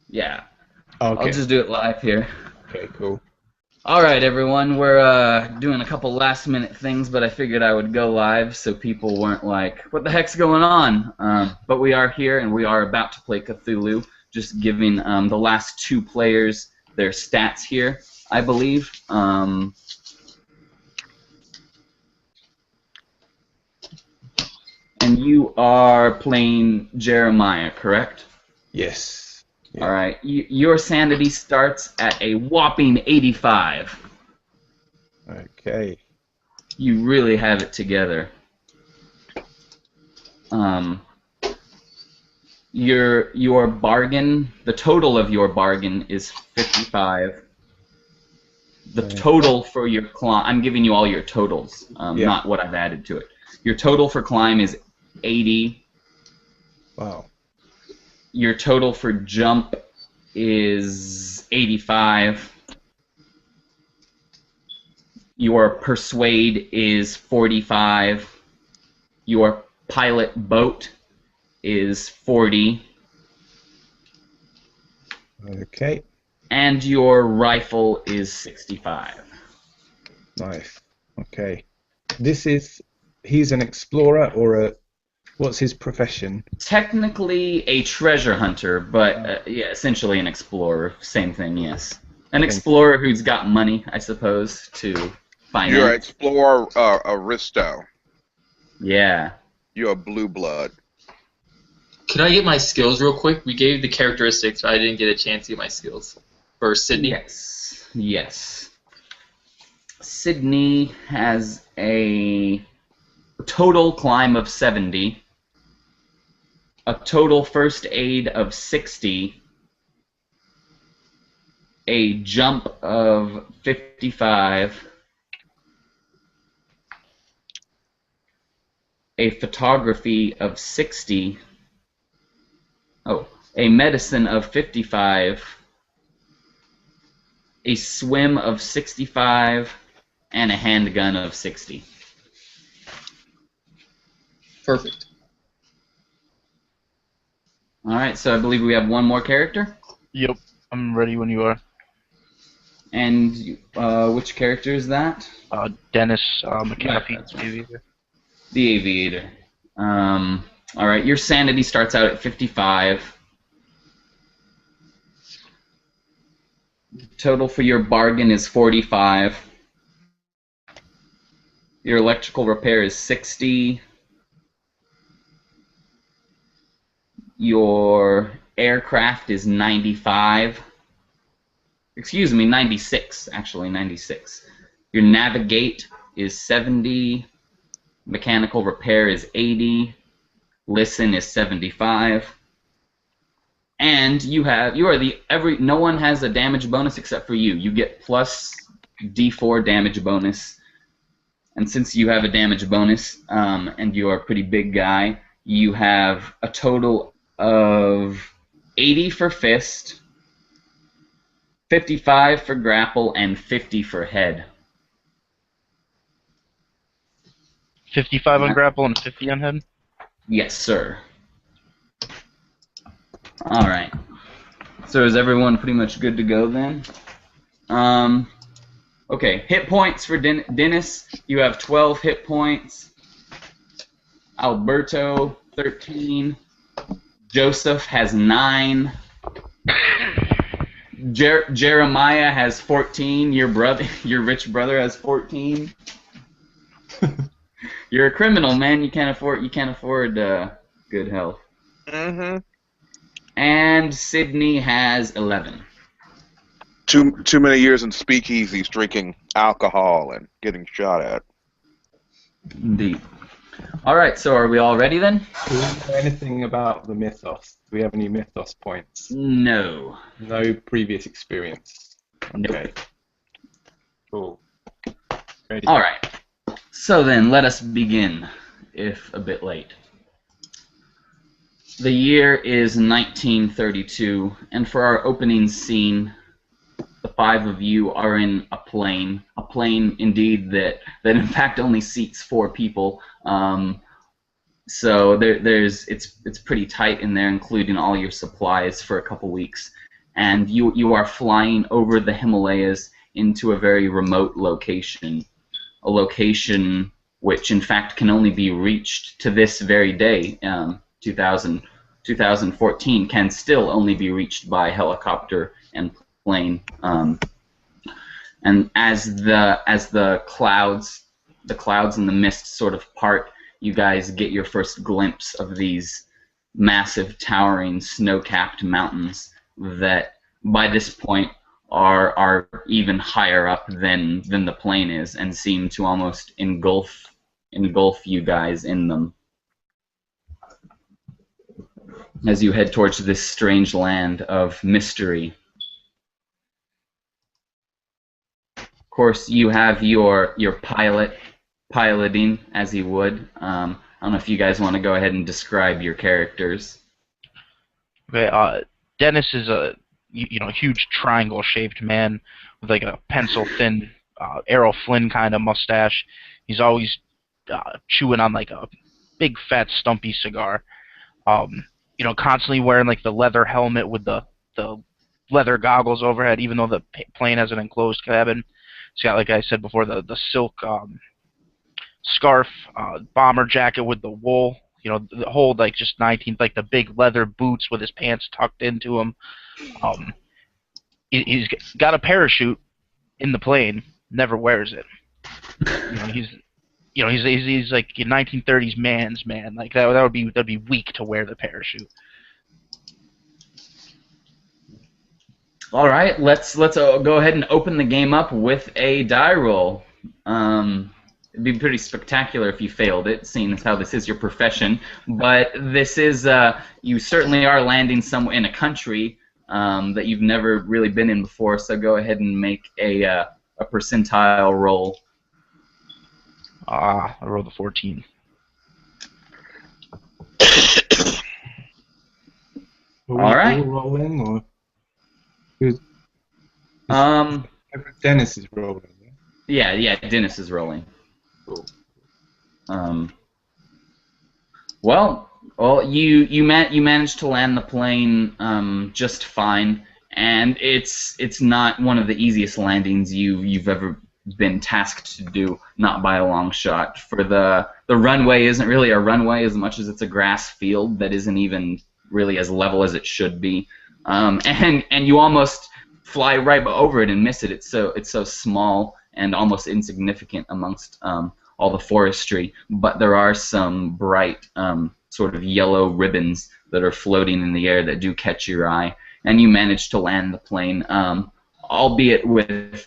Yeah, I'll Okay. just do it live here. Okay, cool. All right, everyone. We're doing a couple last minute things, but I figured I would go live so people weren't like, "What the heck's going on?" But we are here, and we are about to play Cthulhu. Just giving the last two players their stats here, I believe. And you are playing Jeremiah, correct? Yes. All Yeah. right. Your sanity starts at a whopping 85. Okay. You really have it together. Um, your bargain, the total of your bargain is 55. The Okay. total for your climb, I'm giving you all your totals, Yeah. not what I've added to it. Your total for climb is 80. Wow. Your total for jump is 85. Your persuade is 45. Your pilot boat is 40. Okay. And your rifle is 65. Nice. Okay. This is he's an explorer or a what's his profession? Technically a treasure hunter, but Uh, yeah, essentially an explorer. Same thing, yes. An Same. explorer who's got money, I suppose, to You're an finance. explorer, Aristo. Yeah. You're a blue blood. Can I get my skills real quick? We gave the characteristics, but I didn't get a chance to get my skills. For Sydney? Yes. Yes. Sydney has a total climb of 70, a total first aid of 60, a jump of 55, a photography of 60, oh, a medicine of 55, a swim of 65, and a handgun of 60. Perfect. All right, so I believe we have one more character. Yep, I'm ready when you are. And which character is that? Dennis McAfee, That's right. Aviator. The aviator. All right, your sanity starts out at 55. Total for your bargain is 45. Your electrical repair is 60. Your aircraft is 95. Excuse me, 96. Actually, 96. Your navigate is 70. Mechanical repair is 80. Listen is 75. And no one has a damage bonus except for you. You get plus D4 damage bonus. And since you have a damage bonus, and you're a pretty big guy, you have a total of 80 for fist, 55 for grapple, and 50 for head. 55 on grapple and 50 on head? Yes, sir. All right. So is everyone pretty much good to go then? Okay, hit points for Dennis. You have 12 hit points. Alberto, 13. Joseph has 9. Jeremiah has 14. Your rich brother has 14. You're a criminal, man. You can't afford good health. Mm-hmm. And Sydney has 11. Too many years in speakeasies drinking alcohol and getting shot at. Indeed. All right, so are we all ready then? Do we know anything about the mythos? Do we have any mythos points? No. No previous experience. Nope. Okay. Cool. Ready. All right. So then, let us begin, if a bit late. The year is 1932, and for our opening scene, the 5 of you are in a plane indeed that in fact only seats 4 people. So it's pretty tight in there, including all your supplies for a couple weeks. and you are flying over the Himalayas into a very remote location, a location which in fact can only be reached to this very day, 2014, can still only be reached by helicopter and plane. And as the clouds and the mist sort of part, you guys get your first glimpse of these massive, towering, snow-capped mountains that, by this point, are even higher up than the plane is, and seem to almost engulf you guys in them as you head towards this strange land of mystery. Of course, you have your piloting as he would. I don't know if you guys want to go ahead and describe your characters. Okay, Dennis is a huge triangle-shaped man with like a pencil-thin Errol Flynn kind of mustache. He's always chewing on like a big fat stumpy cigar. Constantly wearing like the leather helmet with the leather goggles overhead, even though the plane has an enclosed cabin. He's got, like I said before, the silk scarf, bomber jacket with the wool. The whole like just 19th, like the big leather boots with his pants tucked into him. He's got a parachute in the plane, never wears it. He's like a 1930s man's man. Like that'd be weak to wear the parachute. All right, let's go ahead and open the game up with a die roll. It'd be pretty spectacular if you failed it, seeing as how this is your profession. But this is you certainly are landing somewhere in a country that you've never really been in before. So go ahead and make a percentile roll. I rolled a 14. All right. Rolling, or who's, Dennis is rolling. Yeah, Dennis is rolling. Cool. Well, you managed to land the plane just fine, and it's not one of the easiest landings you've ever been tasked to do, not by a long shot. For the runway isn't really a runway as much as it's a grass field that isn't even really as level as it should be, and you almost fly right over it and miss it. It's so small and almost insignificant amongst all the forestry, but there are some bright sort of yellow ribbons that are floating in the air that do catch your eye, and you manage to land the plane, albeit with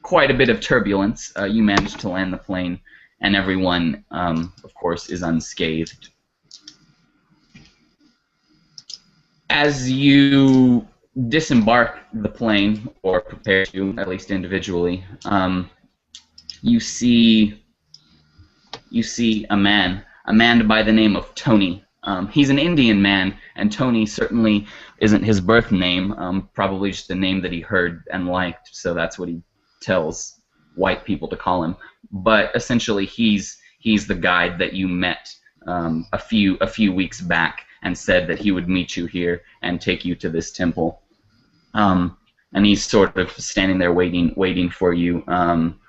quite a bit of turbulence. You managed to land the plane, and everyone, of course, is unscathed. As you disembark the plane, or prepare to, at least individually, you see a man by the name of Tony. He's an Indian man, and Tony certainly isn't his birth name, probably just a name that he heard and liked, so that's what he tells white people to call him. But essentially, he's the guide that you met a few weeks back, and said that he would meet you here and take you to this temple. And he's sort of standing there waiting for you,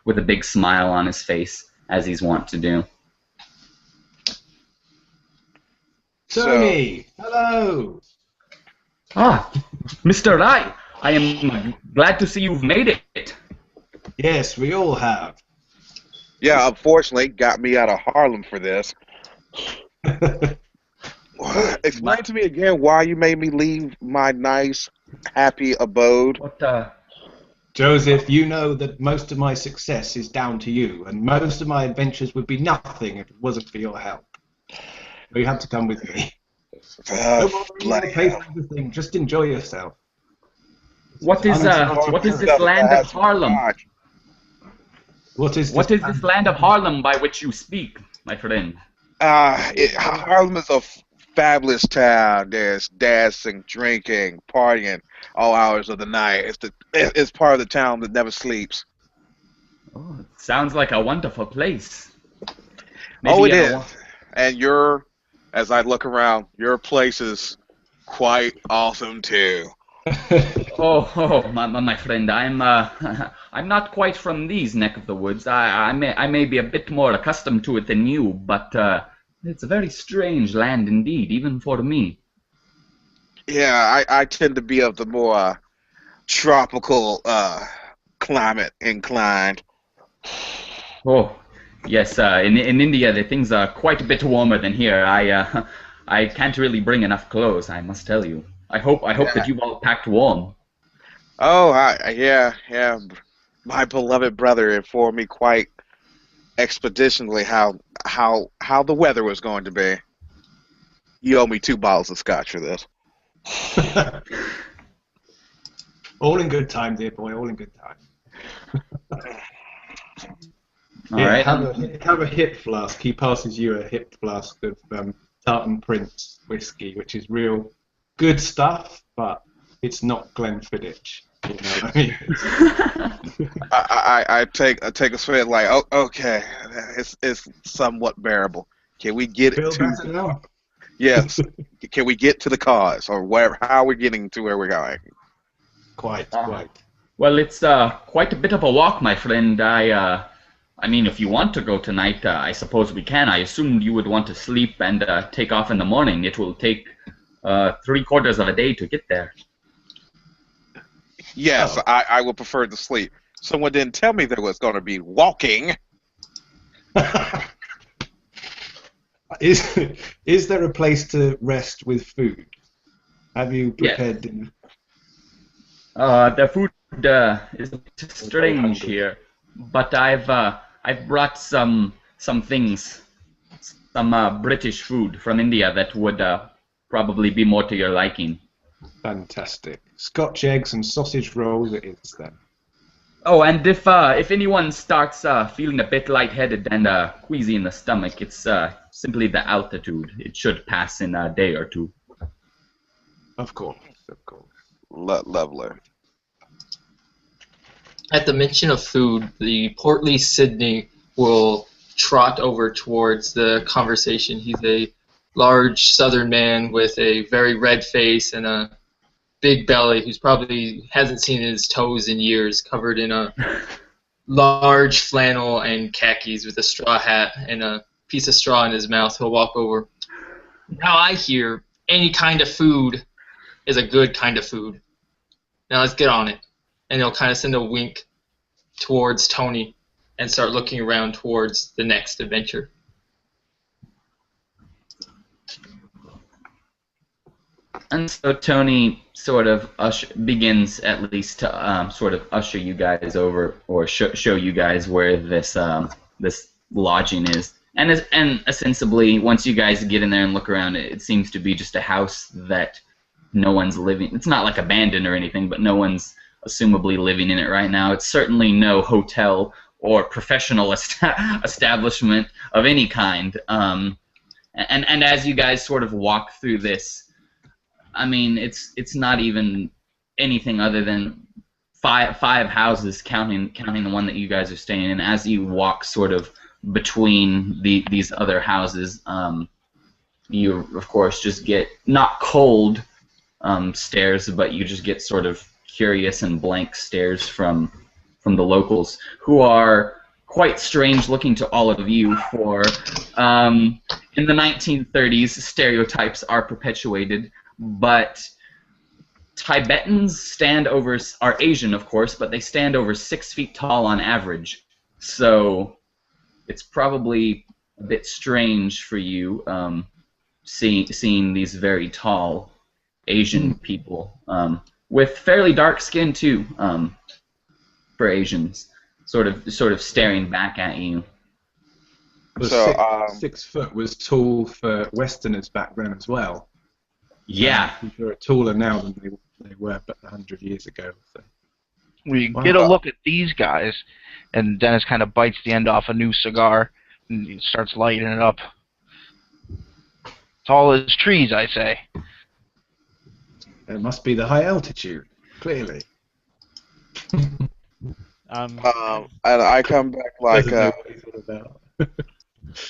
with a big smile on his face, as he's wont to do. Tony, hello. Ah, Mr. Rai, I am glad to see you've made it. Yes, we all have. Yeah, unfortunately, got me out of Harlem for this. Explain to me again why you made me leave my nice, happy abode. What? Joseph, you know that most of my success is down to you, and most of my adventures would be nothing if it wasn't for your help. So you have to come with me. Bloody hell. Just enjoy yourself. What is this land of Harlem? What is this land of Harlem by which you speak, my friend? Harlem is a fabulous town. There's dancing, drinking, partying all hours of the night. It's part of the town that never sleeps. Oh, it sounds like a wonderful place. Maybe it is. And as I look around, your place is quite awesome too. My friend, I'm not quite from these neck of the woods. I may be a bit more accustomed to it than you, but it's a very strange land indeed, even for me. Yeah, I tend to be of the more tropical climate inclined. Oh, yes. In India, the things are quite a bit warmer than here. I can't really bring enough clothes, I must tell you. I hope that Yeah. you've all packed warm. Oh, yeah. My beloved brother informed me quite expeditionally how the weather was going to be. You owe me 2 bottles of scotch for this. All in good time, dear boy. All in good time. All Yeah, right. have a hip flask. He passes you a hip flask of Tartan Prince whiskey, which is real good stuff, but it's not Glenfiddich. You know what I mean? I take a swig like, oh, okay, it's somewhat bearable. Can we get Feel to better now? yes? Can we get to the cause or wherever? How are we getting to where we're going? Quite. Well, it's quite a bit of a walk, my friend. I mean, if you want to go tonight, I suppose we can. I assumed you would want to sleep and take off in the morning. It will take 3/4 of a day to get there. Yes, Oh. I would prefer to sleep. Someone didn't tell me there was going to be walking. Is there a place to rest with food? Have you Yes. prepared dinner? The food is a bit strange hungry. here, but I've brought some things, some British food from India that would probably be more to your liking. Fantastic. Scotch eggs and sausage rolls it is then. Oh, and if anyone starts feeling a bit lightheaded and queasy in the stomach, it's simply the altitude. It should pass in a day or two. Of course. Lovely. At the mention of food, the portly Sydney will trot over towards the conversation. He's a large southern man with a very red face and a big belly who's probably hasn't seen his toes in years, covered in a large flannel and khakis with a straw hat and a piece of straw in his mouth. He'll walk over. Now I hear any kind of food is a good kind of food. Now let's get on it. And he'll kind of send a wink towards Tony and start looking around towards the next adventure. And so Tony sort of begins at least to sort of usher you guys over, or show you guys where this lodging is. And ostensibly, once you guys get in there and look around, it seems to be just a house that no one's living. It's not like abandoned or anything, but no one's assumably living in it right now. It's certainly no hotel or professional establishment of any kind. And as you guys sort of walk through this, I mean, it's not even anything other than five houses, counting the one that you guys are staying in. As you walk sort of between these other houses, you of course just get not cold stares, but you just get sort of curious and blank stares from the locals, who are quite strange looking to all of you. For in the 1930s, stereotypes are perpetuated. But Tibetans are Asian, of course, but they stand over 6 feet tall on average. So it's probably a bit strange for you seeing these very tall Asian people with fairly dark skin too, for Asians, sort of staring back at you. Well, So, 6 foot was tall for Westerners back then as well. Yeah. They're taller now than they were but 100 years ago. So. We Wow. get a look at these guys, and Dennis kind of bites the end off a new cigar and he starts lighting it up. Tall as trees, I say. It must be the high altitude, clearly. and I come back like, Doesn't know what he's all about.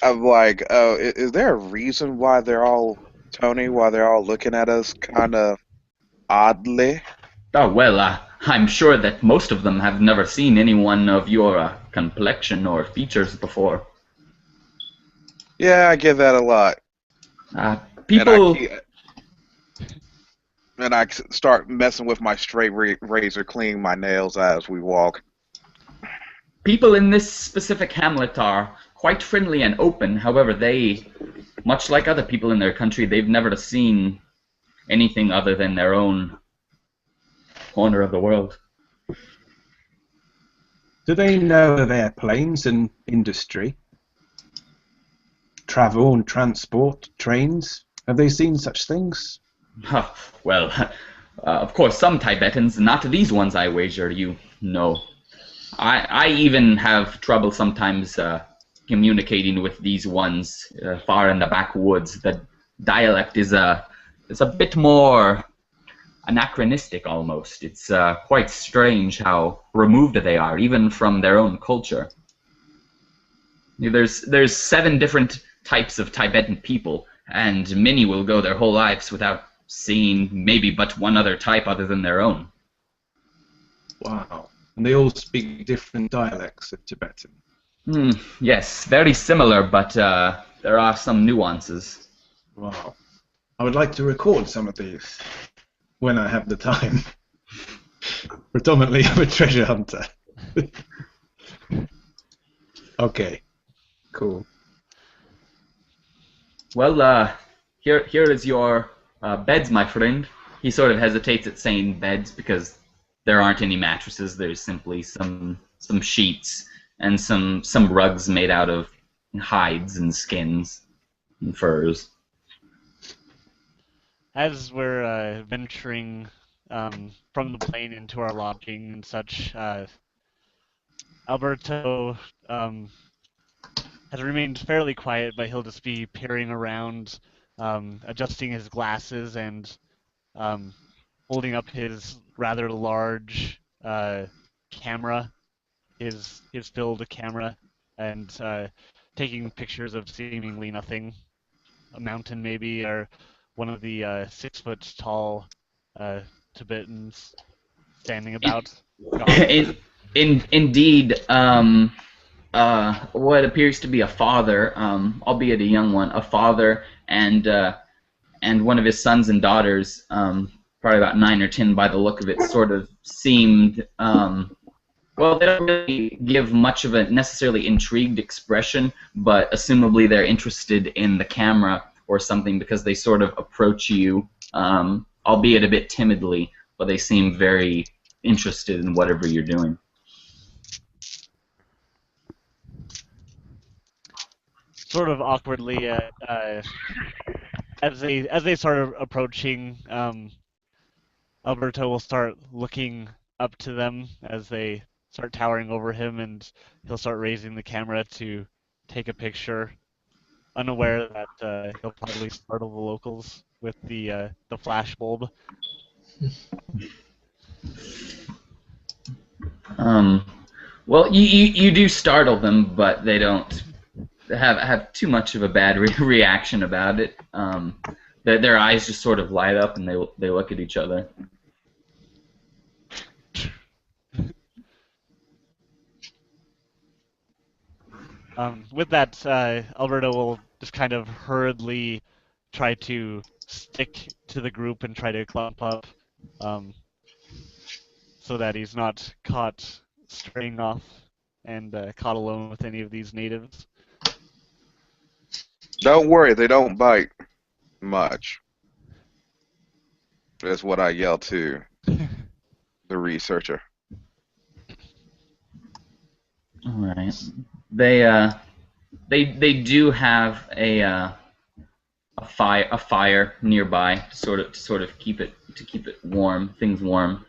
I'm like, oh, is there a reason why they're all looking at us kind of oddly? Oh, well, I'm sure that most of them have never seen anyone of your complexion or features before. Yeah, I get that a lot. And I People, keep, and I start messing with my straight razor, cleaning my nails as we walk. people in this specific hamlet are quite friendly and open. However, they, much like other people in their country, they've never seen anything other than their own corner of the world. Do they know their planes and industry? Travel and transport, trains? Have they seen such things? Well, of course, some Tibetans, not these ones, I wager you know. I even have trouble sometimes communicating with these ones far in the backwoods. The dialect is a bit more anachronistic almost. It's quite strange how removed they are, even from their own culture. There's 7 different types of Tibetan people, and many will go their whole lives without seeing maybe but one other type other than their own. Wow. And they all speak different dialects of Tibetan. Yes, very similar, but there are some nuances. Wow. I would like to record some of these when I have the time. Predominantly, I'm a treasure hunter. Okay. Cool. Well, here is your beds, my friend. He sort of hesitates at saying beds because there aren't any mattresses. There's simply some sheets and some rugs made out of hides and skins and furs. As we're venturing from the plane into our lodging and such, Alberto has remained fairly quiet, but he'll just be peering around, adjusting his glasses and holding up his rather large camera, his filled camera, and taking pictures of seemingly nothing, a mountain maybe, or one of the 6-foot-tall Tibetans standing about. Indeed, what appears to be a father, albeit a young one, a father and one of his sons and daughters, probably about 9 or 10 by the look of it, sort of seemed, well, they don't really give much of a necessarily intrigued expression, but assumably they're interested in the camera or something because they sort of approach you, albeit a bit timidly, but they seem very interested in whatever you're doing. Sort of awkwardly, as they start approaching, Alberto will start looking up to them as they start towering over him, and he'll start raising the camera to take a picture, unaware that he'll probably startle the locals with the flash bulb. Well, you do startle them, but they don't have too much of a bad reaction about it. Their eyes just sort of light up and they look at each other. With that, Alberto will just kind of hurriedly try to stick to the group and try to clump up, so that he's not caught straying off and caught alone with any of these natives. Don't worry, they don't bite much. That's what I yell to the researcher. All right. They do have a fire nearby to sort of keep it warm, things warm.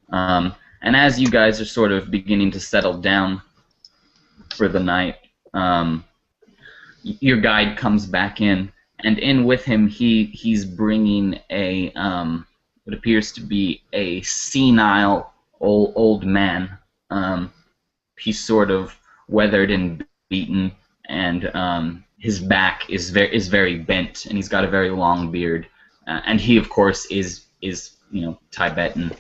And as you guys are sort of beginning to settle down for the night, your guide comes back in, and in with him he's bringing a what appears to be a senile old man. He's sort of weathered and beaten, and his back is very bent, and he's got a very long beard, and he of course is Tibetan.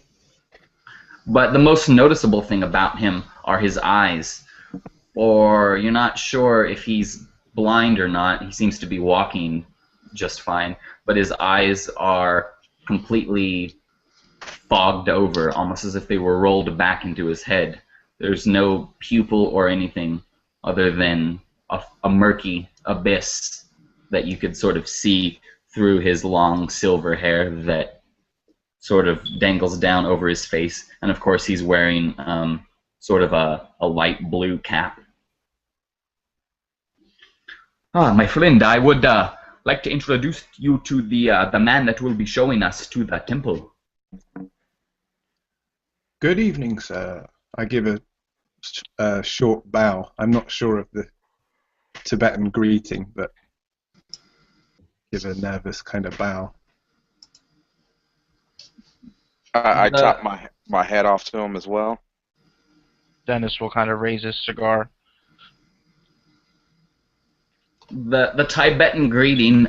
But the most noticeable thing about him are his eyes. Or you're not sure if he's blind or not. He seems to be walking just fine, but his eyes are completely fogged over, almost as if they were rolled back into his head. There's no pupil or anything other than a murky abyss that you could sort of see through his long silver hair that sort of dangles down over his face. And of course he's wearing sort of a light blue cap. Ah, my friend, I would like to introduce you to the man that will be showing us to the temple. Good evening, sir. I give a short bow. I'm not sure of the Tibetan greeting, but give a nervous kind of bow. I chop my head off to him as well. Dennis will kind of raise his cigar. The Tibetan greeting,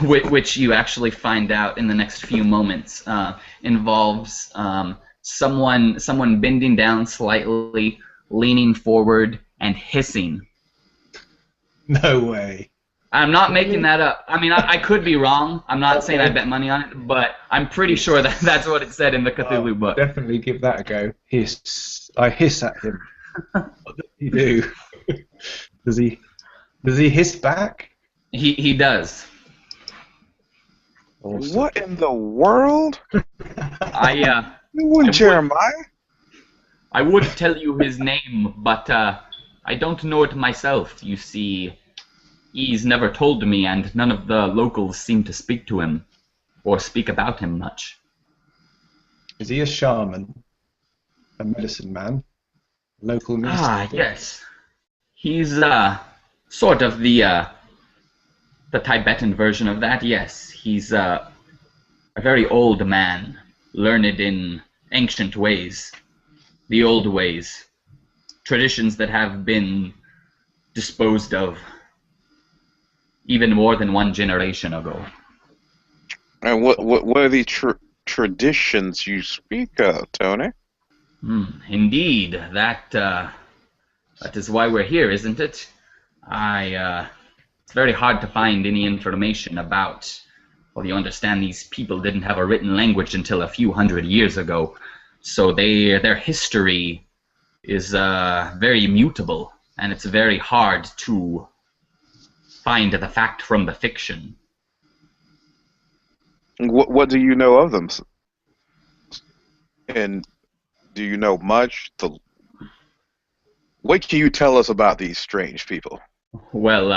which you actually find out in the next few moments, involves someone bending down slightly, leaning forward, and hissing. No way. I'm not making that up. I mean, I could be wrong. I'm not saying I bet money on it, but I'm pretty sure that that's what it said in the Cthulhu book. Definitely give that a go. Hiss. I hiss at him. What does he do? Does he hiss back? He does. Awesome. What in the world? Jeremiah? I would tell you his name, but I don't know it myself. You see, he's never told me, and none of the locals seem to speak to him or speak about him much. Is he a shaman? A medicine man? Local medicine man? Yes. He's sort of the Tibetan version of that, yes. He's a very old man, learned in ancient ways, the old ways, traditions that have been disposed of even more than one generation ago. And what are the traditions you speak of, Tony? Indeed, that is why we're here, isn't it? It's very hard to find any information about. Well, you understand these people didn't have a written language until a few hundred years ago, so their history is very mutable, and it's very hard to find the fact from the fiction. What do you know of them? And do you know much? What can you tell us about these strange people? Well,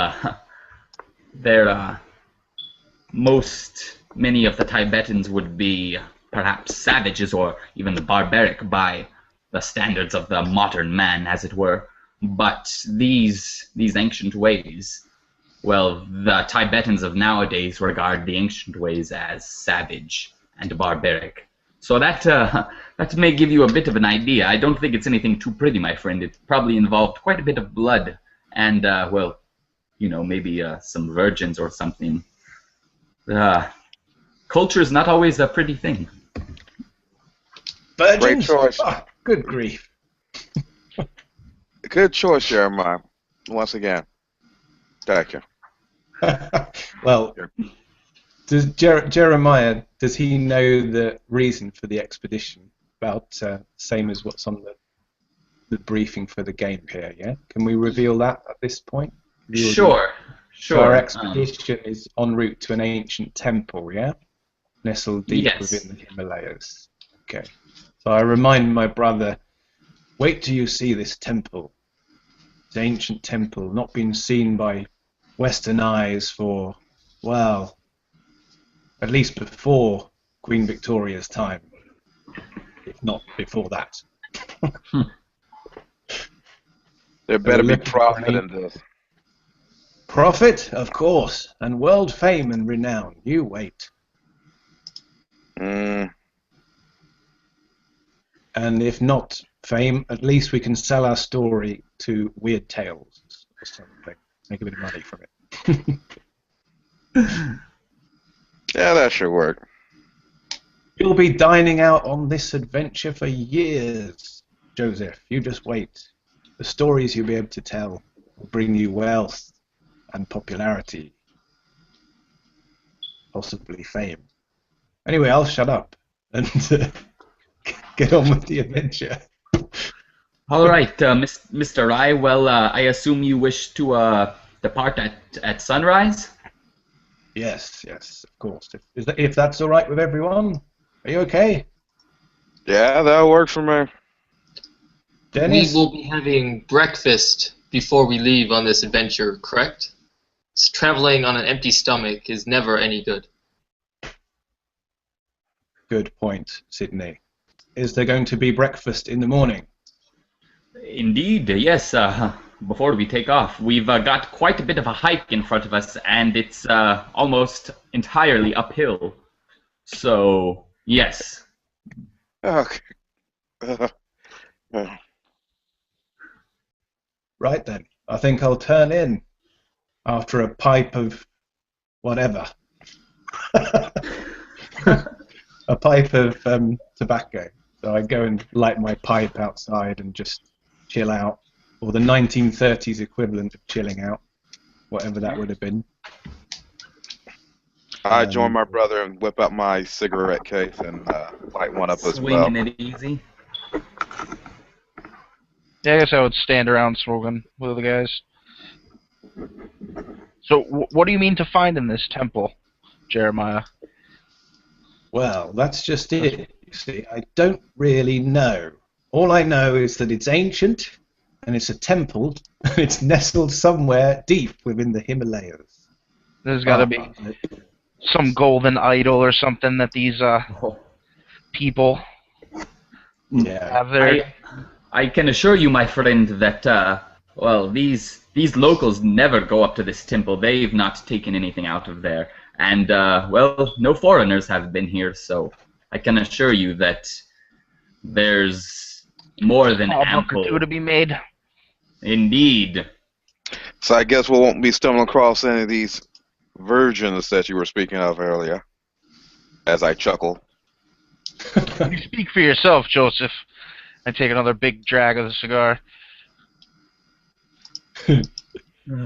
many of the Tibetans would be perhaps savages or even barbaric by the standards of the modern man, as it were. But these ancient ways, well, the Tibetans of nowadays regard the ancient ways as savage and barbaric. So that may give you a bit of an idea. I don't think it's anything too pretty, my friend. It probably involved quite a bit of blood and, well, you know, maybe some virgins or something. Culture is not always a pretty thing. Virgins? Great choice. Oh, good grief. Good choice, Jeremiah. Once again, thank you. Well, does Jeremiah, does he know the reason for the expedition? About same as what's on the briefing for the game here, yeah? Can we reveal that at this point? Sure. So our expedition is en route to an ancient temple, yeah? Nestled deep within the Himalayas. Okay. So I remind my brother, wait till you see this temple. It's an ancient temple, not been seen by Western eyes for, well, at least before Queen Victoria's time, if not before that. There better be profit in this. Profit, of course, and world fame and renown. You wait. And if not fame, at least we can sell our story to Weird Tales or something. Make a bit of money from it. Yeah, that should work. You'll be dining out on this adventure for years, Joseph. You just wait. The stories you'll be able to tell will bring you wealth and popularity. Possibly fame. Anyway, I'll shut up and get on with the adventure. All right, Mr. Rai. Well, I assume you wish to depart at sunrise? Yes, of course. If that's all right with everyone, are you okay? Yeah, that'll work for me. Dennis? We will be having breakfast before we leave on this adventure, correct? Traveling on an empty stomach is never any good. Good point, Sydney. Is there going to be breakfast in the morning? Indeed, yes. Before we take off, we've got quite a bit of a hike in front of us, and it's almost entirely uphill. So, yes. Okay. Right then. I think I'll turn in after a pipe of whatever. A pipe of tobacco. So I go and light my pipe outside and just chill out. Or the 1930s equivalent of chilling out. Whatever that would have been. I join my brother and whip out my cigarette case and light one up as well. Swinging it easy. Yeah, I guess I would stand around smoking with the guys. So, what do you mean to find in this temple, Jeremiah? Well, that's just it. You see, I don't really know. All I know is that it's ancient, and it's a temple, and it's nestled somewhere deep within the Himalayas. There's got to be some golden idol or something that these people have there. I can assure you, my friend, that well, these locals never go up to this temple. They've not taken anything out of there, and well, no foreigners have been here. So I can assure you that there's more than ample to be made. Indeed. So I guess we won't be stumbling across any of these virgins that you were speaking of earlier. As I chuckle. You speak for yourself, Joseph. I take another big drag of the cigar.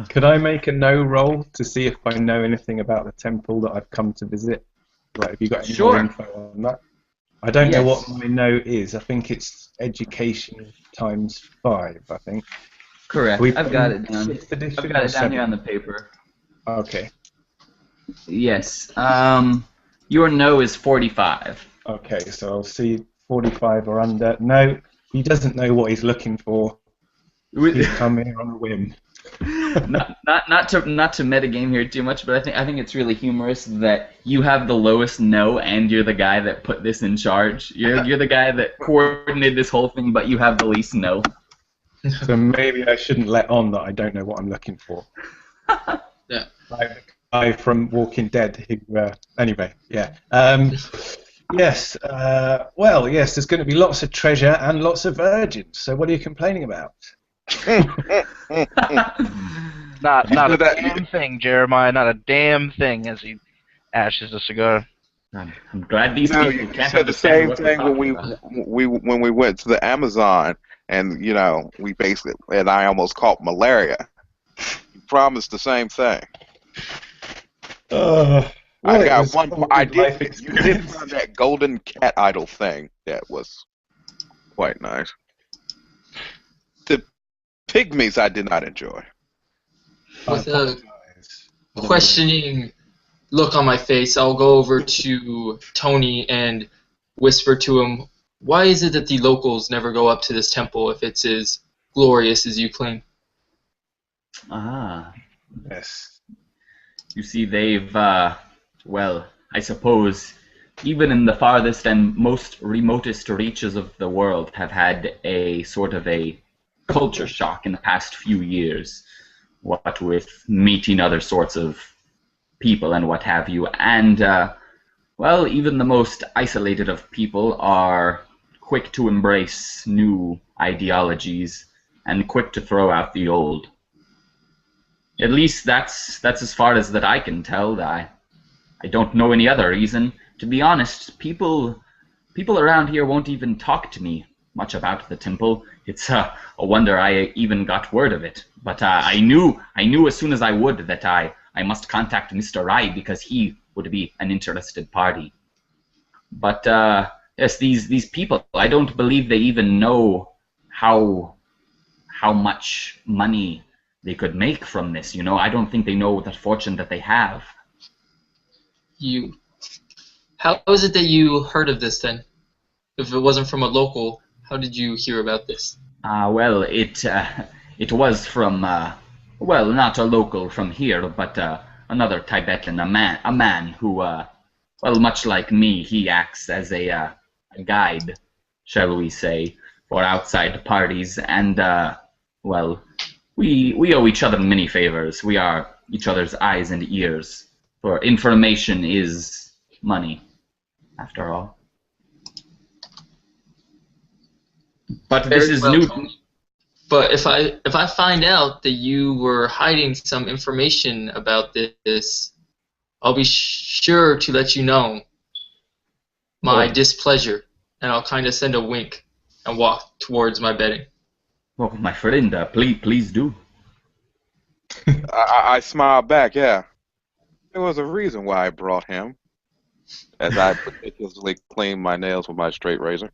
Could I make a no roll to see if I know anything about the temple that I've come to visit? Like, have you got any more info on that? I don't know what my no is. I think it's education times 5, I think. Correct. I've got it down. I've got it down here on the paper. Okay. Yes. Your no is 45. Okay, so I'll see 45 or under. No, he doesn't know what he's looking for. He's come here on a whim. not to metagame here too much, but I think it's really humorous that you have the lowest no, and you're the guy that put this in charge. You're the guy that coordinated this whole thing, but you have the least no. So maybe I shouldn't let on that I don't know what I'm looking for. Yeah. Like the guy from Walking Dead who, anyway, yeah. Yes, well, yes, there's going to be lots of treasure and lots of virgins, so what are you complaining about? Not a damn thing, Jeremiah, not a damn thing, as he ashes a cigar. I'm glad these people You can't said the same understand what we're thing talking when we went to the Amazon, and we basically, and I almost caught malaria. You promised the same thing. I got one. I did. You did find that golden cat idol thing. That was quite nice. The pygmies I did not enjoy. With a questioning look on my face, I'll go over to Tony and whisper to him, "Why is it that the locals never go up to this temple if it's as glorious as you claim?" Ah. Yes. You see, they've, well, I suppose, even in the farthest and most remotest reaches of the world, have had a sort of a culture shock in the past few years. What with meeting other sorts of people and what have you. And, well, even the most isolated of people are quick to embrace new ideologies and quick to throw out the old. At least that's as far as that I can tell. I don't know any other reason. To be honest, people people around here won't even talk to me much about the temple. It's a wonder I even got word of it. But I knew as soon as I would that I must contact Mr. Rai because he would be an interested party. But yes, these people, I don't believe they even know how much money they could make from this. You know, I don't think they know the fortune that they have. How is it that you heard of this then? If it wasn't from a local, how did you hear about this? Well, it was from well, not a local from here, but another Tibetan, a man who well, much like me, he acts as a guide, shall we say, for outside parties, and well, we owe each other many favors. We are each other's eyes and ears, for information is money, after all. But this Very is well, new. Tony. But if I find out that you were hiding some information about this, I'll be sure to let you know my Oh. displeasure, and I'll kind of send a wink and walk towards my bedding. Well, my friend, please do. I smiled back, yeah. There was a reason why I brought him, as I meticulously cleaned my nails with my straight razor.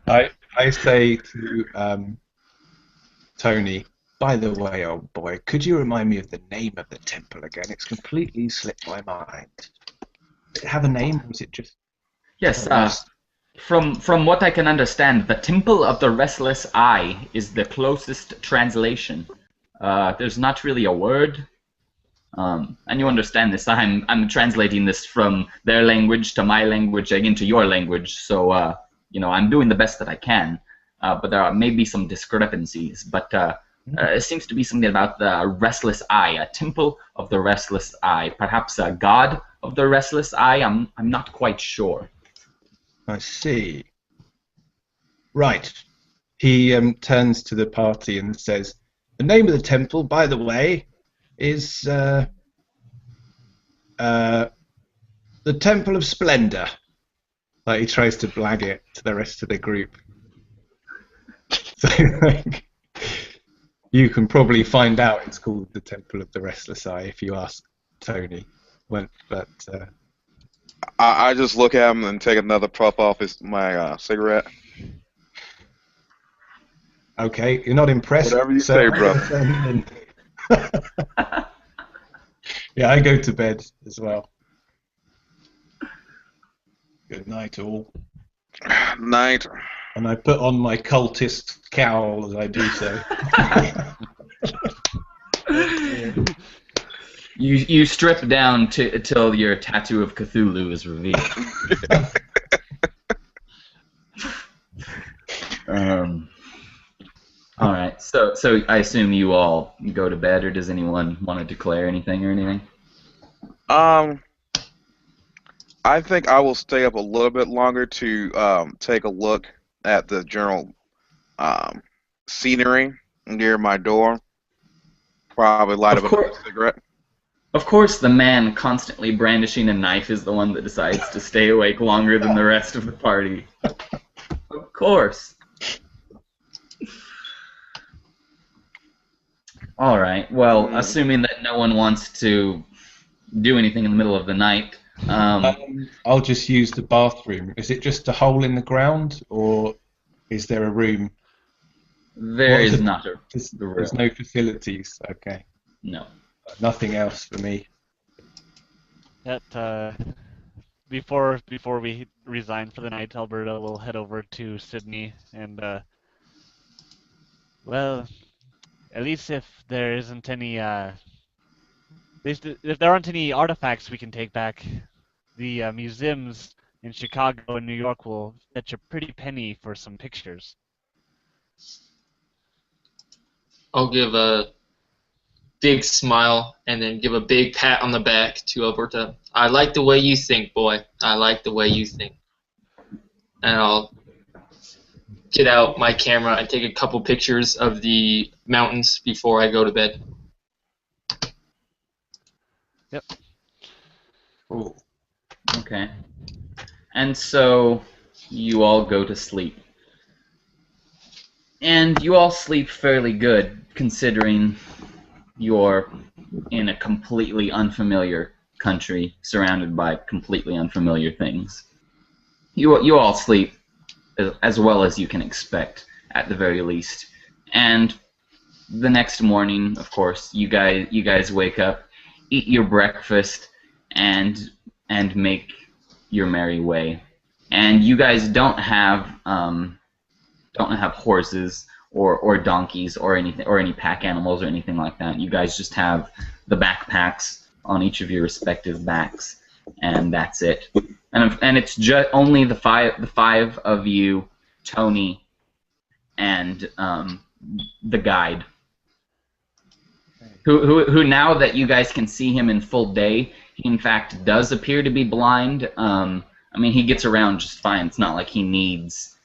I say to Tony, by the way, old boy, could you remind me of the name of the temple again? It's completely slipped my mind. Does it have a name, or is it just... Yes, from what I can understand, the Temple of the Restless Eye is the closest translation. There's not really a word, and you understand this. I'm translating this from their language to my language and into your language, so you know, I'm doing the best that I can. But there may be some discrepancies. But it seems to be something about the Restless Eye, a Temple of the Restless Eye, perhaps a God of the Restless Eye. I'm not quite sure. I see. Right. He turns to the party and says, the name of the temple, by the way, is the Temple of Splendor. Like, he tries to blag it to the rest of the group. So, like, you can probably find out it's called the Temple of the Restless Eye if you ask Tony. But I just look at him and take another puff off my cigarette. okay, you're not impressed. Whatever you so say, brother. Yeah, I go to bed as well. Good night, all. Night. And I put on my cultist cowl as I do so. You strip down till your tattoo of Cthulhu is revealed. All right. So I assume you all go to bed, or does anyone want to declare anything or anything? I think I will stay up a little bit longer to take a look at the general scenery near my door. Probably light up a cigarette. Of course, the man constantly brandishing a knife is the one that decides to stay awake longer than the rest of the party. Of course. All right. Well, assuming that no one wants to do anything in the middle of the night, I'll just use the bathroom. Is it just a hole in the ground, or is there a room? There is not a room. There's no facilities. Okay. No. Nothing else for me. Before we resign for the night, Alberta will head over to Sydney and well, at least if there isn't any if there aren't any artifacts we can take back, the museums in Chicago and New York will fetch a pretty penny for some pictures. I'll give a big smile and then give a big pat on the back to Alberta. I like the way you think, boy. I like the way you think. And I'll get out my camera and take a couple pictures of the mountains before I go to bed. Yep. Oh. Okay. And so you all go to sleep. And you all sleep fairly good, considering you're in a completely unfamiliar country, surrounded by completely unfamiliar things. You all sleep as well as you can expect, at the very least. And the next morning, of course, you guys wake up, eat your breakfast, and make your merry way. And you guys don't have horses or donkeys or anything or any pack animals or anything like that. You guys just have the backpacks on each of your respective backs, and that's it. And it's just only the five of you, Tony, and the guide, who now that you guys can see him in full day, he in fact does appear to be blind. I mean, he gets around just fine. It's not like he needs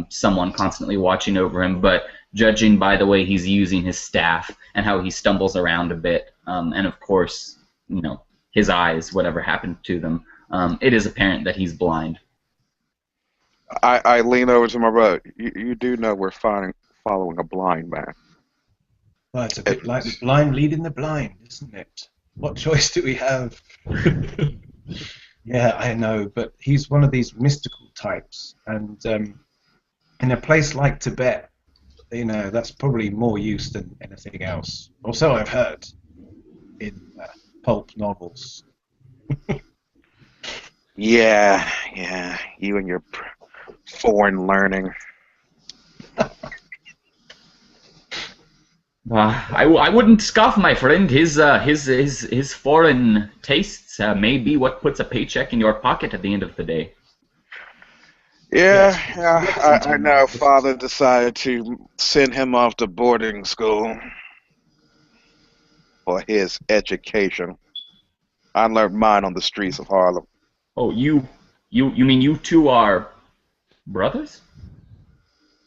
someone constantly watching over him, but judging by the way he's using his staff and how he stumbles around a bit, and of course, his eyes, whatever happened to them, it is apparent that he's blind. I lean over to my brother. You do know we're following a blind man. Well, it's a bit like the blind leading the blind, isn't it? What choice do we have? Yeah, I know, but he's one of these mystical types, and in a place like Tibet, that's probably more use than anything else. Or so I've heard in pulp novels. Yeah, you and your foreign learning. I wouldn't scoff, my friend. His foreign tastes may be what puts a paycheck in your pocket at the end of the day. Yeah, I know. Father decided to send him off to boarding school for his education. I learned mine on the streets of Harlem. Oh, you mean you two are brothers?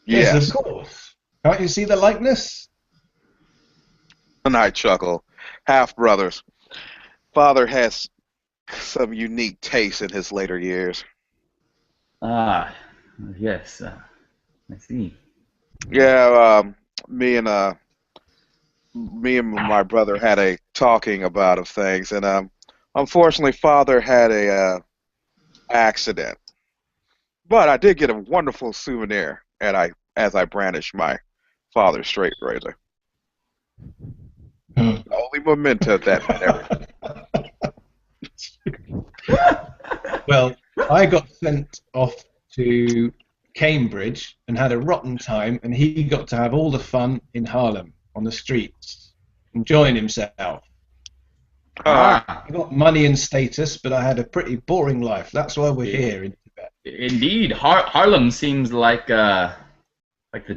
Yes, of course. Can't you see the likeness? And I chuckle. Half brothers. Father has some unique taste in his later years. Ah, yes, I see. Yeah, me and my brother had a talking about of things, and unfortunately, Father had a accident. But I did get a wonderful souvenir, as I brandished my father's straight razor. The only memento that meant everything. Well, I got sent off to Cambridge and had a rotten time, and he got to have all the fun in Harlem on the streets, enjoying himself. I got money and status, but I had a pretty boring life. That's why we're here in Tibet. Indeed, Harlem seems like the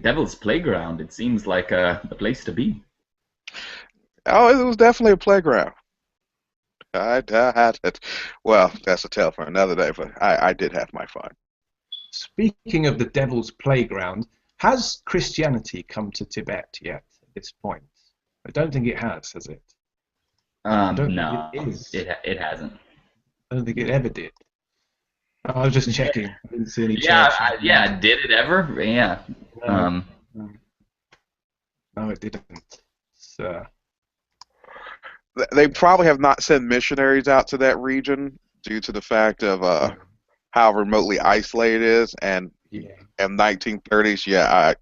devil's playground. It seems like the place to be. Oh, it was definitely a playground. I had it. Well, that's a tale for another day, but I did have my fun. Speaking of the devil's playground, has Christianity come to Tibet yet at this point? I don't think it has it? No, it hasn't. I don't think it ever did. I was just checking. I didn't see any Yeah, churches. did it ever? Yeah. No, no, it didn't. So, They probably have not sent missionaries out to that region due to the fact of how remotely isolated it is, and yeah. in 1930s,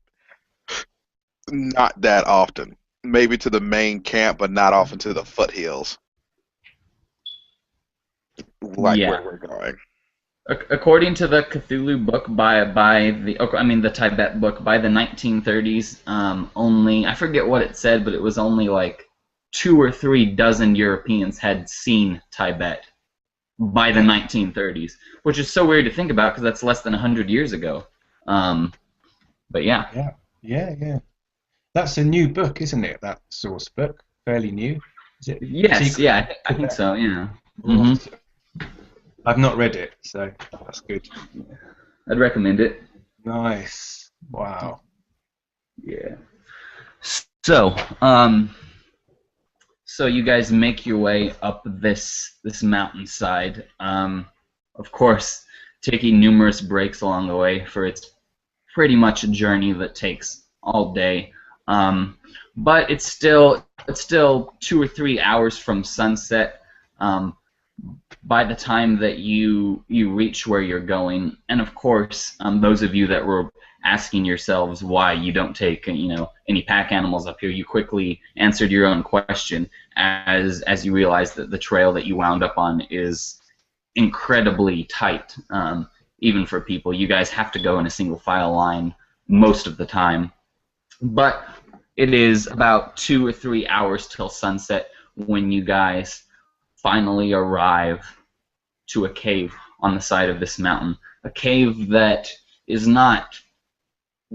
not that often. Maybe to the main camp, but not often to the foothills, like where we're going. According to the Cthulhu book the Tibet book, by the 1930s, only, I forget what it said, but it was only like 2 or 3 dozen Europeans had seen Tibet by the 1930s, which is so weird to think about because that's less than 100 years ago. But yeah. Yeah. That's a new book, isn't it? That source book, fairly new. Is it? Yes, I think so. Yeah. Mm-hmm. I've not read it, so that's good. I'd recommend it. Nice. Wow. Yeah. So, So you guys make your way up this mountainside. Of course, taking numerous breaks along the way, for it's pretty much a journey that takes all day. But it's still 2 or 3 hours from sunset. By the time that you reach where you're going, and of course, those of you that were asking yourselves why you don't take any pack animals up here, you quickly answered your own question as you realized that the trail that you wound up on is incredibly tight, even for people. You guys have to go in a single file line most of the time, but it is about 2 or 3 hours till sunset when you guys finally arrive to a cave on the side of this mountain. A cave that is not...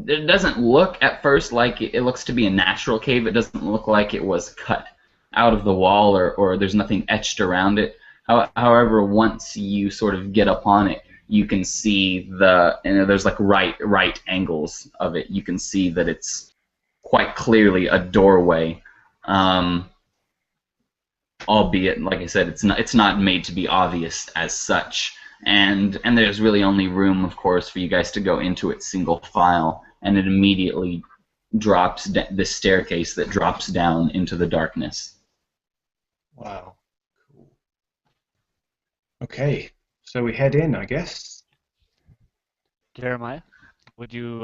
It doesn't look at first like it looks to be a natural cave. It doesn't look like it was cut out of the wall or there's nothing etched around it. However, once you sort of get up on it, you can see there's like right angles of it. You can see that it's quite clearly a doorway. Albeit, like I said, it's not made to be obvious as such, and there's really only room, of course, for you guys to go into it single file, and it immediately drops this staircase that drops down into the darkness. Wow. Cool. Okay, so we head in, I guess. Jeremiah, would you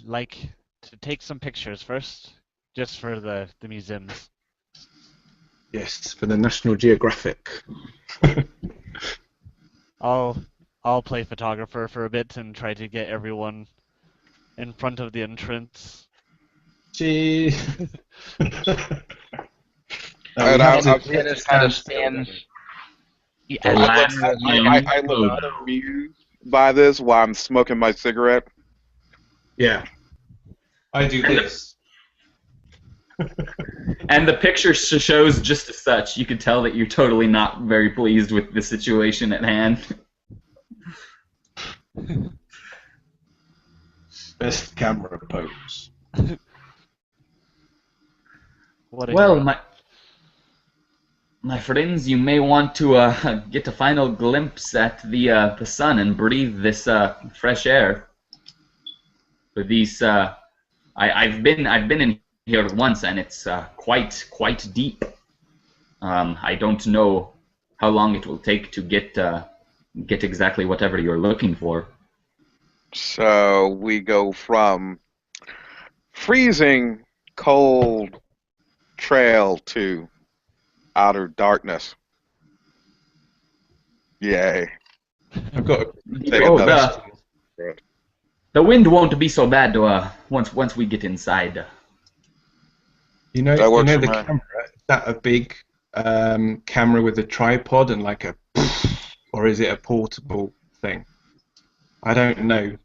like to take some pictures first, just for the museums? Yes, for the National Geographic. I'll play photographer for a bit and try to get everyone in front of the entrance. Gee. Dennis kind of stands. I look amused by this while I'm smoking my cigarette. Yeah. I do this. And the picture shows just as such. You can tell that you're totally not very pleased with the situation at hand. Best camera pose. Well, my friends, you may want to get a final glimpse at the sun and breathe this fresh air. For these, I've been in here once, and it's quite deep. I don't know how long it will take to get exactly whatever you're looking for. So we go from freezing cold trail to outer darkness. Yay. I've got to Take another the wind won't be so bad once we get inside. You know That works the for me. camera? Is that a big camera with a tripod and like a... Or is it a portable thing? I don't know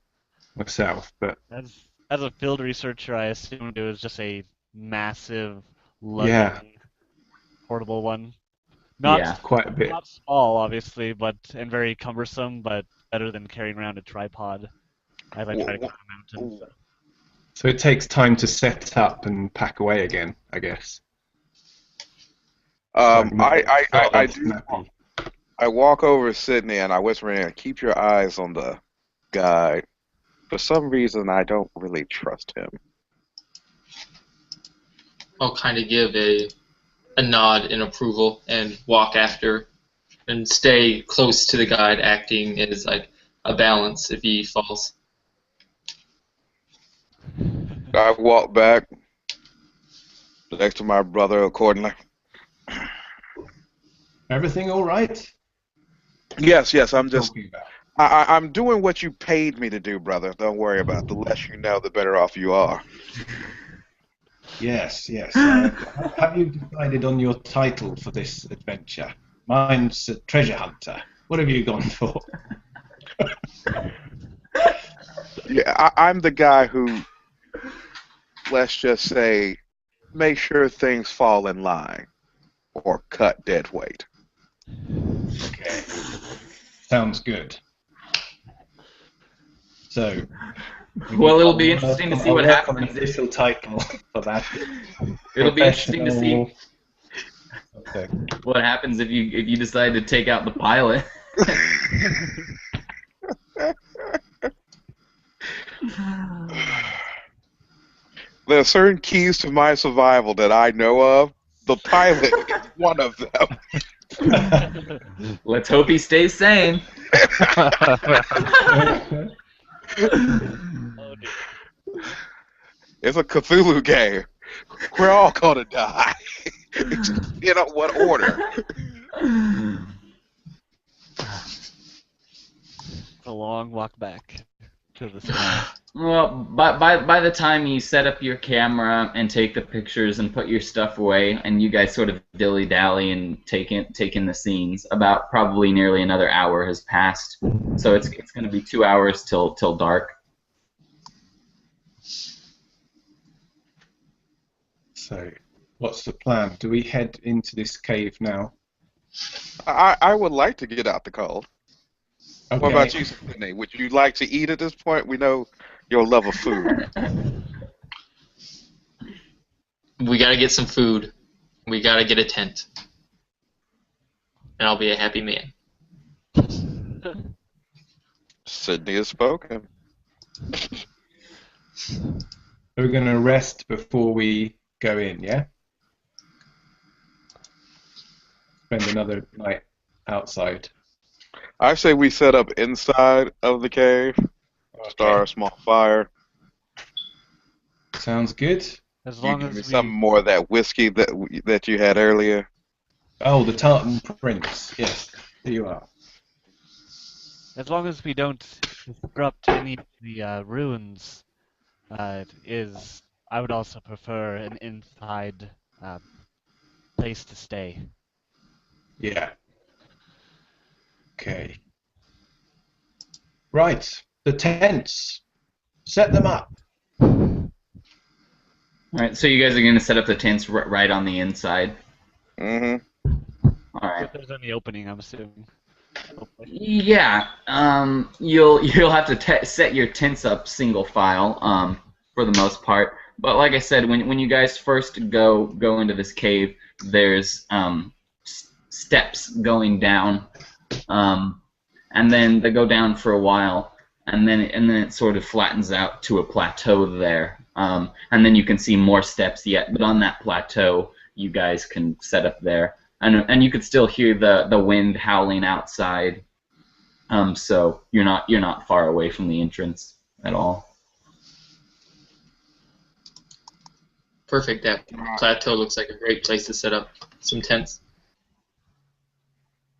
myself, but... As a field researcher, I assumed it was just a massive, Yeah. portable one. Yeah. Quite a bit. Not small, obviously, and very cumbersome, but better than carrying around a tripod as I try to climb the mountain. So. So it takes time to set up and pack away again, I guess. I walk over to Sydney and I whisper in, keep your eyes on the guide. For some reason, I don't really trust him. I'll kind of give a nod in approval and walk after and stay close to the guide, acting as like a balance if he falls. I walk back next to my brother accordingly. Everything all right? Yes, I'm just... Talking about. I'm doing what you paid me to do, brother. Don't worry about it. The less you know, the better off you are. Yes. Have you decided on your title for this adventure? Mine's Treasure Hunter. What have you gone for? Yeah, I'm the guy who, let's just say, make sure things fall in line or cut dead weight. Okay. Sounds good. So, Well, it'll be interesting to see what happens. Official title for that. It'll be interesting to see. Okay. What happens if you decide to take out the pilot? There are certain keys to my survival that I know of. The pilot is one of them. Let's hope he stays sane. Oh, dear. It's a Cthulhu game. We're all gonna die. It's just in what order? It's a long walk back to the city. Well, by the time you set up your camera and take the pictures and put your stuff away, and you guys sort of dilly-dally and take in the scenes, about probably nearly another hour has passed. So it's going to be 2 hours till dark. So, what's the plan? Do we head into this cave now? I would like to get out the cold. Okay. What about you, Sydney? Would you like to eat at this point? We know your love of food. We gotta get some food. We gotta get a tent. And I'll be a happy man. Sydney has spoken. We're going to rest before we go in, yeah? Spend another night outside. I say we set up inside of the cave, start a small fire. Sounds good. As You long give me as some more of that whiskey that you had earlier. Oh, the tartan prince. Yes, here you are. as long as we don't disrupt any of the ruins, I would also prefer an inside place to stay. Yeah. Okay. Right. The tents. Set them up. All right, so you guys are going to set up the tents right on the inside. Mm-hmm. All right. If there's any opening, I'm assuming. Hopefully. Yeah, you'll have to set your tents up single file, for the most part. But like I said, when you guys first go into this cave, there's steps going down, and then they go down for a while, and then it sort of flattens out to a plateau there, and then you can see more steps yet. But on that plateau, you guys can set up there. And you could still hear the wind howling outside, so you're not far away from the entrance at all. Perfect. That plateau looks like a great place to set up some tents.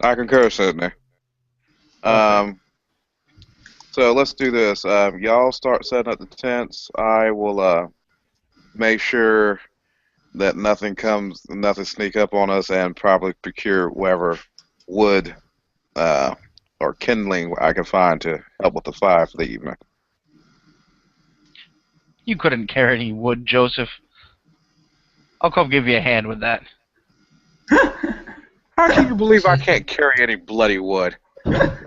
I concur, Sydney. So let's do this. Y'all start setting up the tents. I will make sure that nothing sneak up on us, and probably procure whatever wood or kindling I can find to help with the fire for the evening. You couldn't carry any wood, Joseph. I'll come give you a hand with that. How can you believe I can't carry any bloody wood?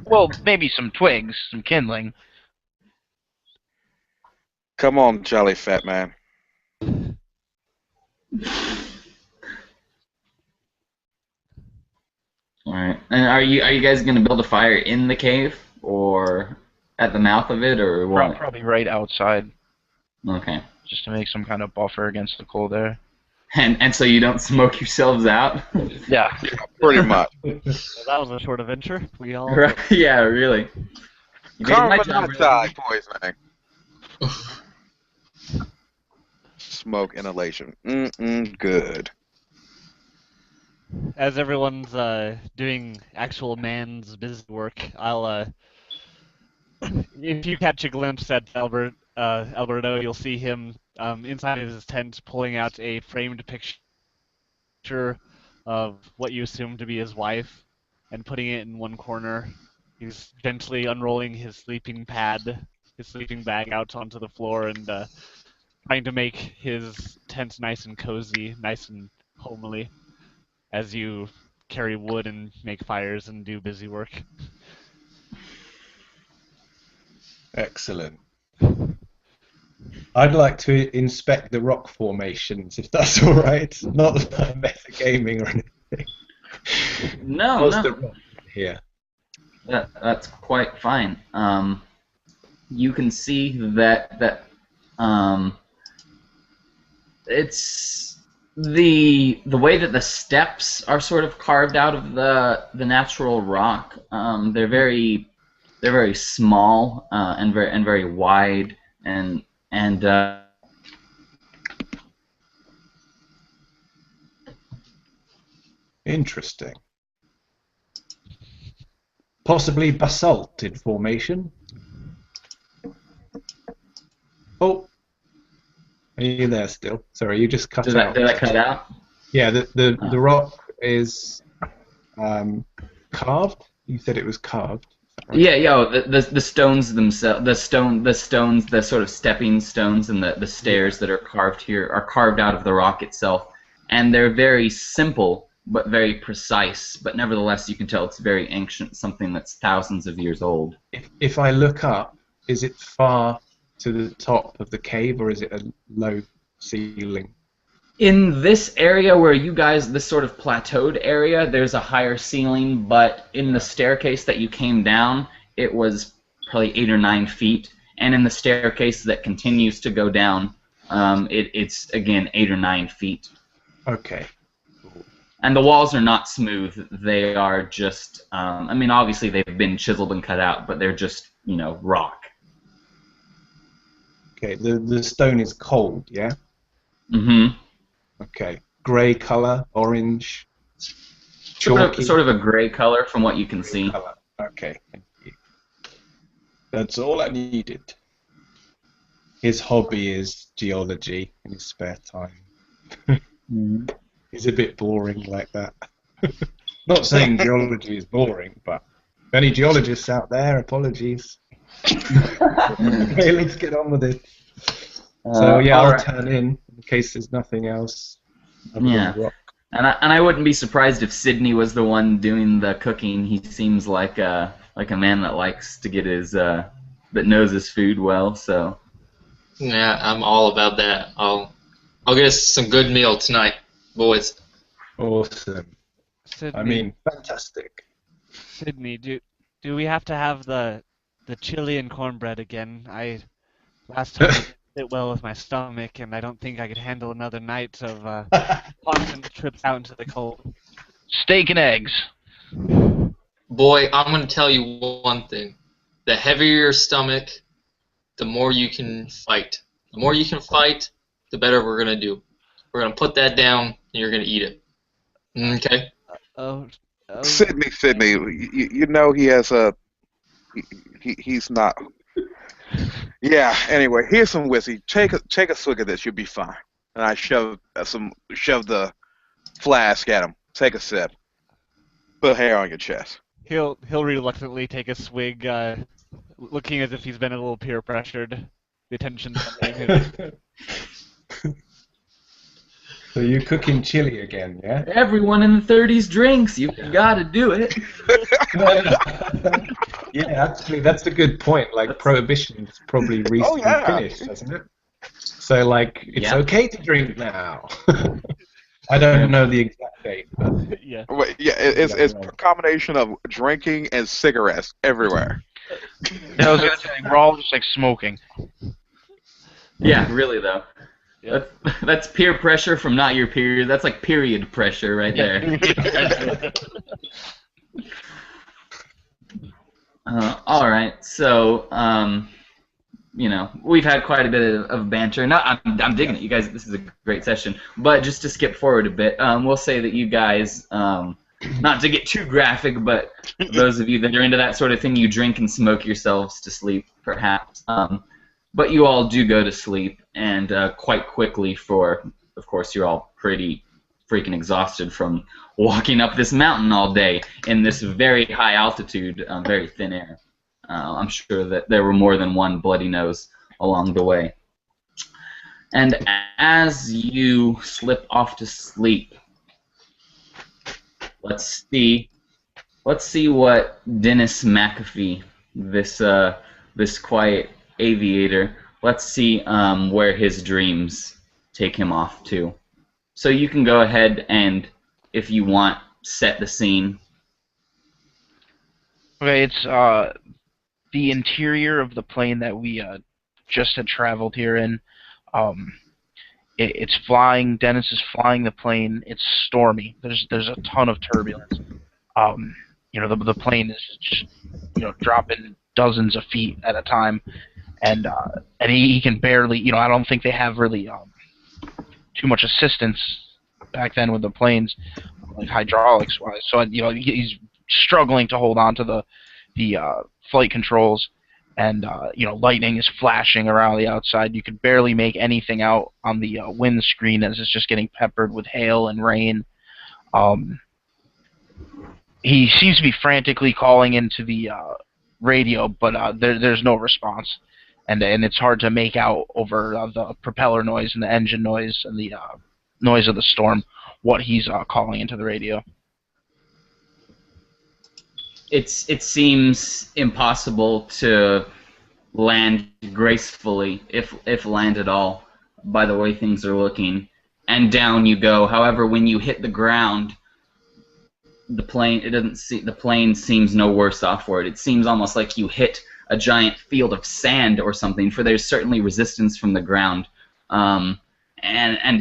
Well, maybe some twigs, some kindling. Come on, jolly fat man. All right. And are you guys gonna build a fire in the cave or at the mouth of it, or what? Probably right outside, Okay. just to make some kind of buffer against the cold air. And so you don't smoke yourselves out? Yeah. Pretty much. So that was a short adventure. We all Right, yeah, really. You made my job Carbon really monoxide poisoning. Smoke inhalation. Good. As everyone's doing actual man's busy work, I'll if you catch a glimpse at Alberto, you'll see him inside his tent pulling out a framed picture of what you assume to be his wife and putting it in one corner. He's gently unrolling his sleeping bag out onto the floor, and trying to make his tent nice and cozy, nice and homely, as you carry wood and make fires and do busy work. Excellent. I'd like to inspect the rock formations, if that's all right. Not like metagaming or anything. No, What's no. the rock here? That's quite fine. You can see that it's the way that the steps are sort of carved out of the natural rock. They're very small and very wide and Interesting. Possibly basalt in formation. Oh, are you there still? Sorry, you just cut out. did that cut out? Yeah, the rock is carved. You said it was carved. Right? Yeah, the stones themselves, the sort of stepping stones and the stairs that are carved here are carved out of the rock itself, and they're very simple but very precise. But nevertheless, you can tell it's very ancient, something that's thousands of years old. If I look up, is it far to the top of the cave, or is it a low ceiling? In this area where you guys, this sort of plateaued area, there's a higher ceiling, but in the staircase that you came down, it was probably 8 or 9 feet, and in the staircase that continues to go down, it's again 8 or 9 feet. Okay. And the walls are not smooth; they are just, I mean, obviously they've been chiseled and cut out, but they're just, rock. Okay. The stone is cold, yeah. Mm-hmm. Okay. Grey color, orange. Sort of a gray color from what you can see. Color. Okay. Thank you. That's all I needed. His hobby is geology in his spare time. He's a bit boring like that. Not saying geology is boring, but if any geologists out there, apologies. Okay, let's get on with it. So yeah, I'll turn in case there's nothing else. Yeah, and I wouldn't be surprised if Sydney was the one doing the cooking. He seems like a man that likes to get his that knows his food well. So Yeah, I'm all about that. I'll get us some good meal tonight, boys. Awesome. Sydney, I mean, fantastic. Sydney, do we have to have the chili and cornbread again? Last time it didn't sit well with my stomach, and I don't think I could handle another night of constant trips out into the cold. Steak and eggs. Boy, I'm going to tell you one thing. The heavier your stomach, the more you can fight. The more you can fight, the better we're going to do. We're going to put that down, and you're going to eat it. Okay? Oh, Sydney, you know he has he's not. Yeah. Anyway, here's some whiskey. Take a swig of this. You'll be fine. And I shove the flask at him. Take a sip. Put hair on your chest. he'll reluctantly take a swig, looking as if he's been a little peer pressured. The attention's on him. So you're cooking chili again, yeah? everyone in the 30s drinks. You got to do it. Yeah, actually, that's a good point. Like, prohibition's probably recently finished, hasn't it? So, like, it's okay to drink now. I don't know the exact date, but Yeah. Wait, yeah, it's a combination of drinking and cigarettes everywhere. I was gonna say we're all just like smoking. Yeah, really though. Yeah. That's peer pressure from not your peers. That's like period pressure right there. All right, so we've had quite a bit of banter. No, I'm digging it, you guys. This is a great session. But just to skip forward a bit, we'll say that you guys, not to get too graphic, but those of you that are into that sort of thing, you drink and smoke yourselves to sleep, perhaps. But you all do go to sleep, and quite quickly. Of course, you're all pretty freaking exhausted from walking up this mountain all day in this very high altitude, very thin air. I'm sure that there were more than one bloody nose along the way. And as you slip off to sleep, let's see what Dennis McAfee, this quiet aviator, let's see where his dreams take him off to. So you can go ahead and if you want, set the scene. Okay, it's the interior of the plane that we just had traveled here in. Um, it's flying. Dennis is flying the plane. It's stormy. There's a ton of turbulence. The plane is just dropping dozens of feet at a time, and he can barely. I don't think they have really too much assistance back then with the planes, like hydraulics wise. So he's struggling to hold on to the flight controls, and lightning is flashing around the outside. You could barely make anything out on the windscreen as it's just getting peppered with hail and rain. He seems to be frantically calling into the radio, but there's no response, and it's hard to make out over the propeller noise and the engine noise and the noise of the storm what he's calling into the radio. It seems impossible to land gracefully, if land at all, by the way things are looking. And down you go. However, when you hit the ground, the plane seems no worse off for it. It seems almost like you hit a giant field of sand or something, for there's certainly resistance from the ground. And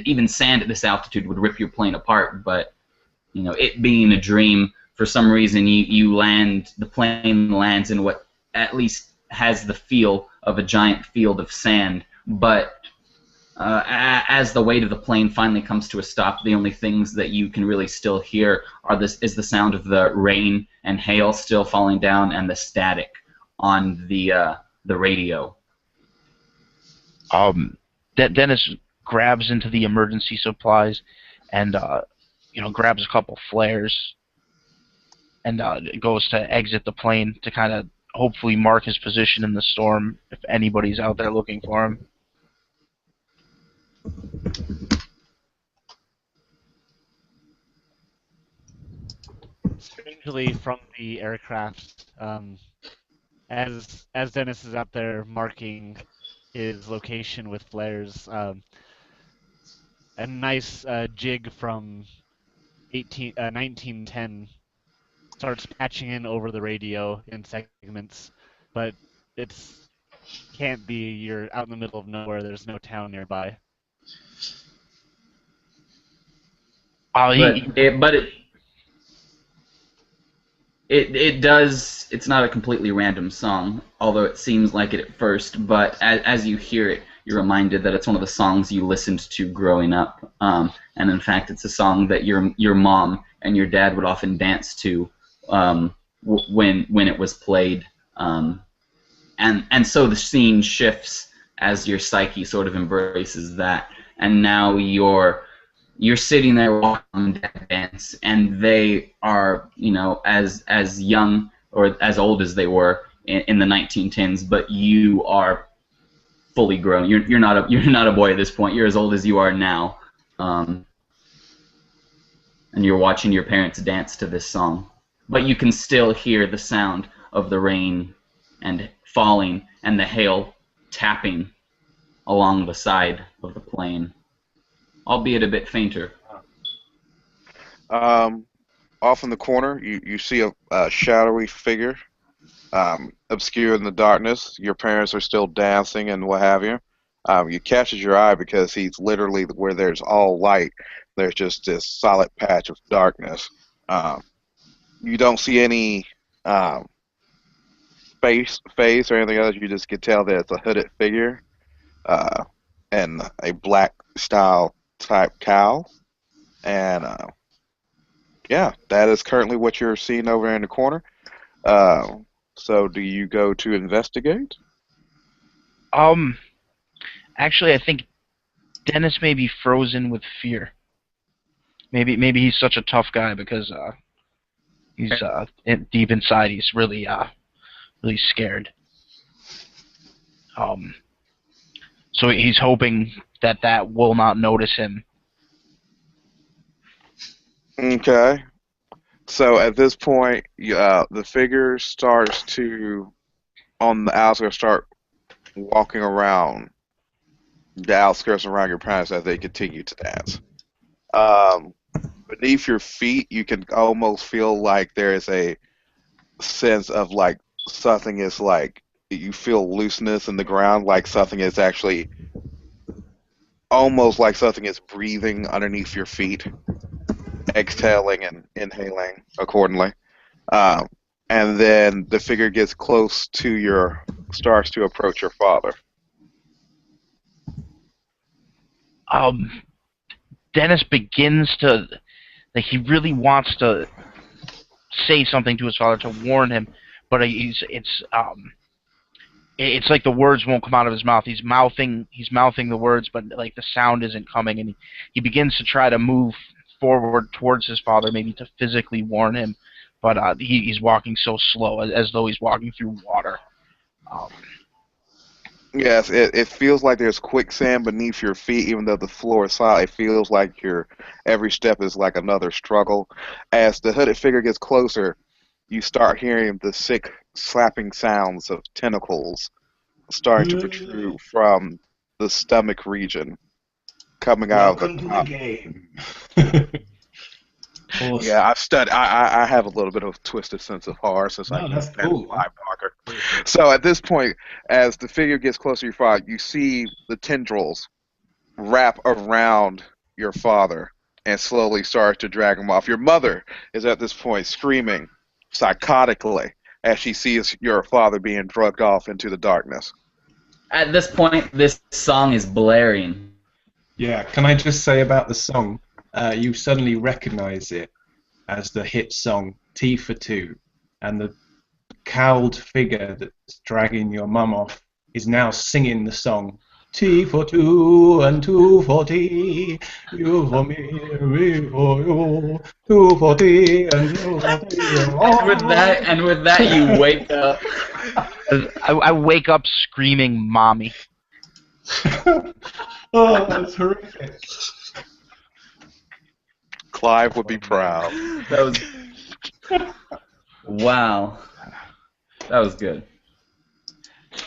even sand at this altitude would rip your plane apart, but it being a dream, for some reason the plane lands in what at least has the feel of a giant field of sand, but as the weight of the plane finally comes to a stop, the only things that you can really still hear is the sound of the rain and hail still falling down and the static on the radio. Dennis grabs into the emergency supplies and grabs a couple flares and goes to exit the plane to kind of hopefully mark his position in the storm if anybody's out there looking for him. Strangely, from the aircraft, as Dennis is out there marking his location with flares, a nice jig from 1910 starts patching in over the radio in segments, but it's can't be. You're out in the middle of nowhere. There's no town nearby. It does. It's not a completely random song, although it seems like it at first. But as you hear it, you're reminded that it's one of the songs you listened to growing up. And in fact, it's a song that your mom and your dad would often dance to when it was played. And so the scene shifts as your psyche sort of embraces that, and now you're sitting there watching that dance, and they are, as young or as old as they were in the 1910s, but you are fully grown. You're not a boy at this point. You're as old as you are now, and you're watching your parents dance to this song, but you can still hear the sound of the rain and falling and the hail tapping along the side of the plane, albeit a bit fainter. Off in the corner, you see a shadowy figure, obscured in the darkness. Your parents are still dancing and what have you. You catches your eye because he's literally where there's all light. There's just this solid patch of darkness. You don't see any face or anything else. You just can tell that it's a hooded figure and a black style type cowl. And yeah, that is currently what you're seeing over in the corner. So do you go to investigate? Actually, I think Dennis may be frozen with fear. Maybe he's such a tough guy because he's deep inside he's really scared. So he's hoping that will not notice him. Okay. So at this point, the figure starts to, on the outskirts, start walking around the outskirts around your parents as they continue to dance. But beneath your feet, you can almost feel like there is a sense of like something is like you feel looseness in the ground, like something is actually almost like something is breathing underneath your feet, exhaling and inhaling accordingly. Um, and then the figure gets close to starts to approach your father. Dennis begins to, like, he really wants to say something to his father to warn him, but it's like the words won't come out of his mouth. He's mouthing the words, but like the sound isn't coming, and he begins to try to move forward towards his father, maybe to physically warn him, but he's walking so slow, as though he's walking through water. Yes, it feels like there's quicksand beneath your feet, even though the floor is solid. It feels like your every step is like another struggle. As the hooded figure gets closer, you start hearing the sick slapping sounds of tentacles starting to protrude from the stomach region, coming out of the top. Welcome to the game. Yeah, I've studied. I have a little bit of twisted sense of horror since I that's used that cool. Clive Barker. So at this point, as the figure gets closer to your father, you see the tendrils wrap around your father and slowly start to drag him off. Your mother is at this point screaming psychotically as she sees your father being drugged off into the darkness. At this point, this song is blaring. Yeah, can I just say about the song? You suddenly recognize it as the hit song T for Two, and the cowled figure that's dragging your mum off is now singing the song T for two and two for tea, you for me for you, two for tea and two for tea. And with that, you wake up. I wake up screaming, "Mommy!" Oh, that's horrific. Clive would be proud. That was wow. That was good.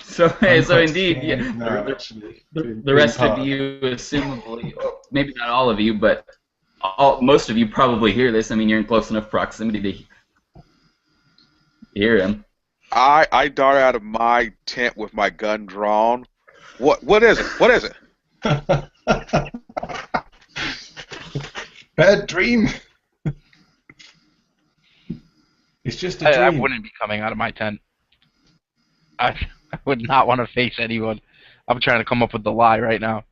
So indeed, the rest of you, assumably, maybe not all of you, but most of you probably hear this. I mean, you're in close enough proximity to hear him. I dart out of my tent with my gun drawn. What is it? What is it? Bad dream. It's just a dream. I wouldn't be coming out of my tent. I would not want to face anyone. I'm trying to come up with the lie right now.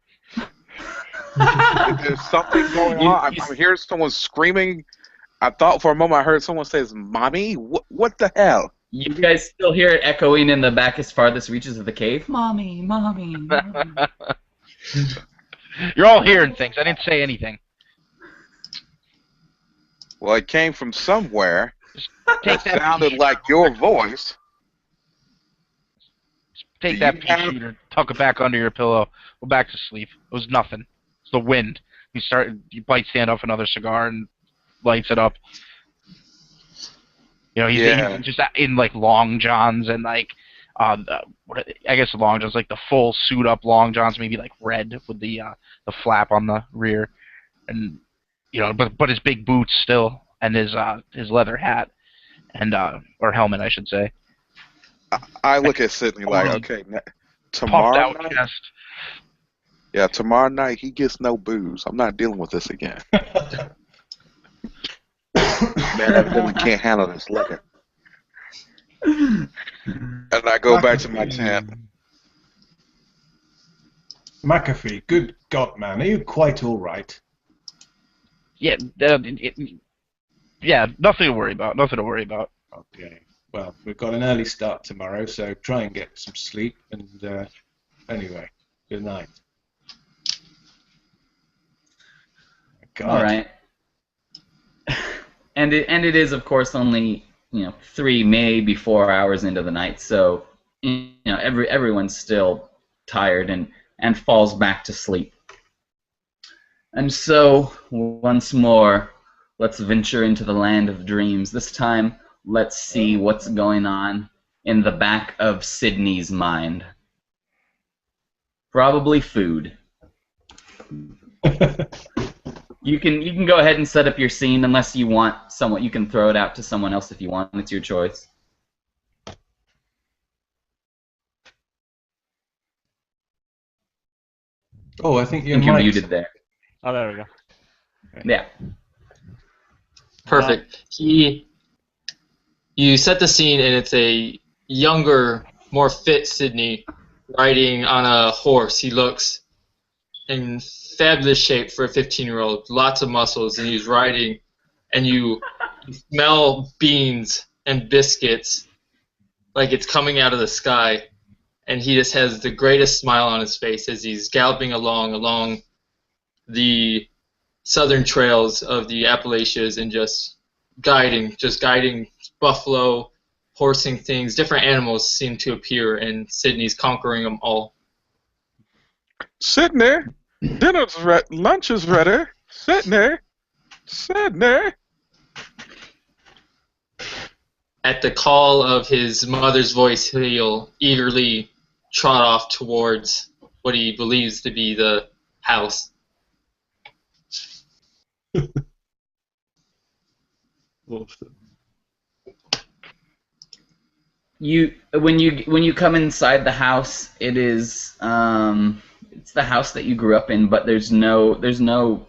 There's something going on. I'm hearing someone screaming. I thought for a moment I heard someone say, "Mommy, what the hell?" You guys still hear it echoing in the back as farthest reaches of the cave. Mommy, mommy, mommy. You're all hearing things. I didn't say anything. Well, it came from somewhere. Take that sounded like your voice. Take that pea shooter, tuck it back under your pillow, go back to sleep. It was nothing. It's the wind. You might stand up another cigar and lights it up. You know, he's just in like long johns and like, I guess the long johns, like the full suit up long johns, maybe like red with the flap on the rear, and you know, but his big boots still, and his leather hat, and or helmet, I should say. I look at Sydney like, okay, tomorrow night. Chest. Yeah, tomorrow night he gets no booze. I'm not dealing with this again. Man, evidently can't handle this liquor. And I go back to my tent. McAfee, good God, man, are you quite all right? Yeah, nothing to worry about. Nothing to worry about. Okay. Well, we've got an early start tomorrow, so try and get some sleep. And anyway, good night. God. All right. And it is, of course, only 3, maybe 4 hours into the night, so everyone's still tired and falls back to sleep. And so once more, let's venture into the land of dreams. This time, let's see what's going on in the back of Sydney's mind. Probably food. You can go ahead and set up your scene unless you want someone. You can throw it out to someone else if you want. It's your choice. Oh, I think I your think you're mic's muted there. Oh, there we go. Yeah. Perfect. You set the scene, and it's a younger, more fit Sydney riding on a horse. He looks in fabulous shape for a 15-year-old, lots of muscles, and he's riding, and you smell beans and biscuits like it's coming out of the sky, and he just has the greatest smile on his face as he's galloping along the southern trails of the Appalachians and just guiding buffalo, horsing things, different animals seem to appear, and Sydney's conquering them all. Sydney, lunch is ready. Sydney. At the call of his mother's voice, he'll eagerly trot off towards what he believes to be the house. awesome. When you come inside the house, it is it's the house that you grew up in, but there's no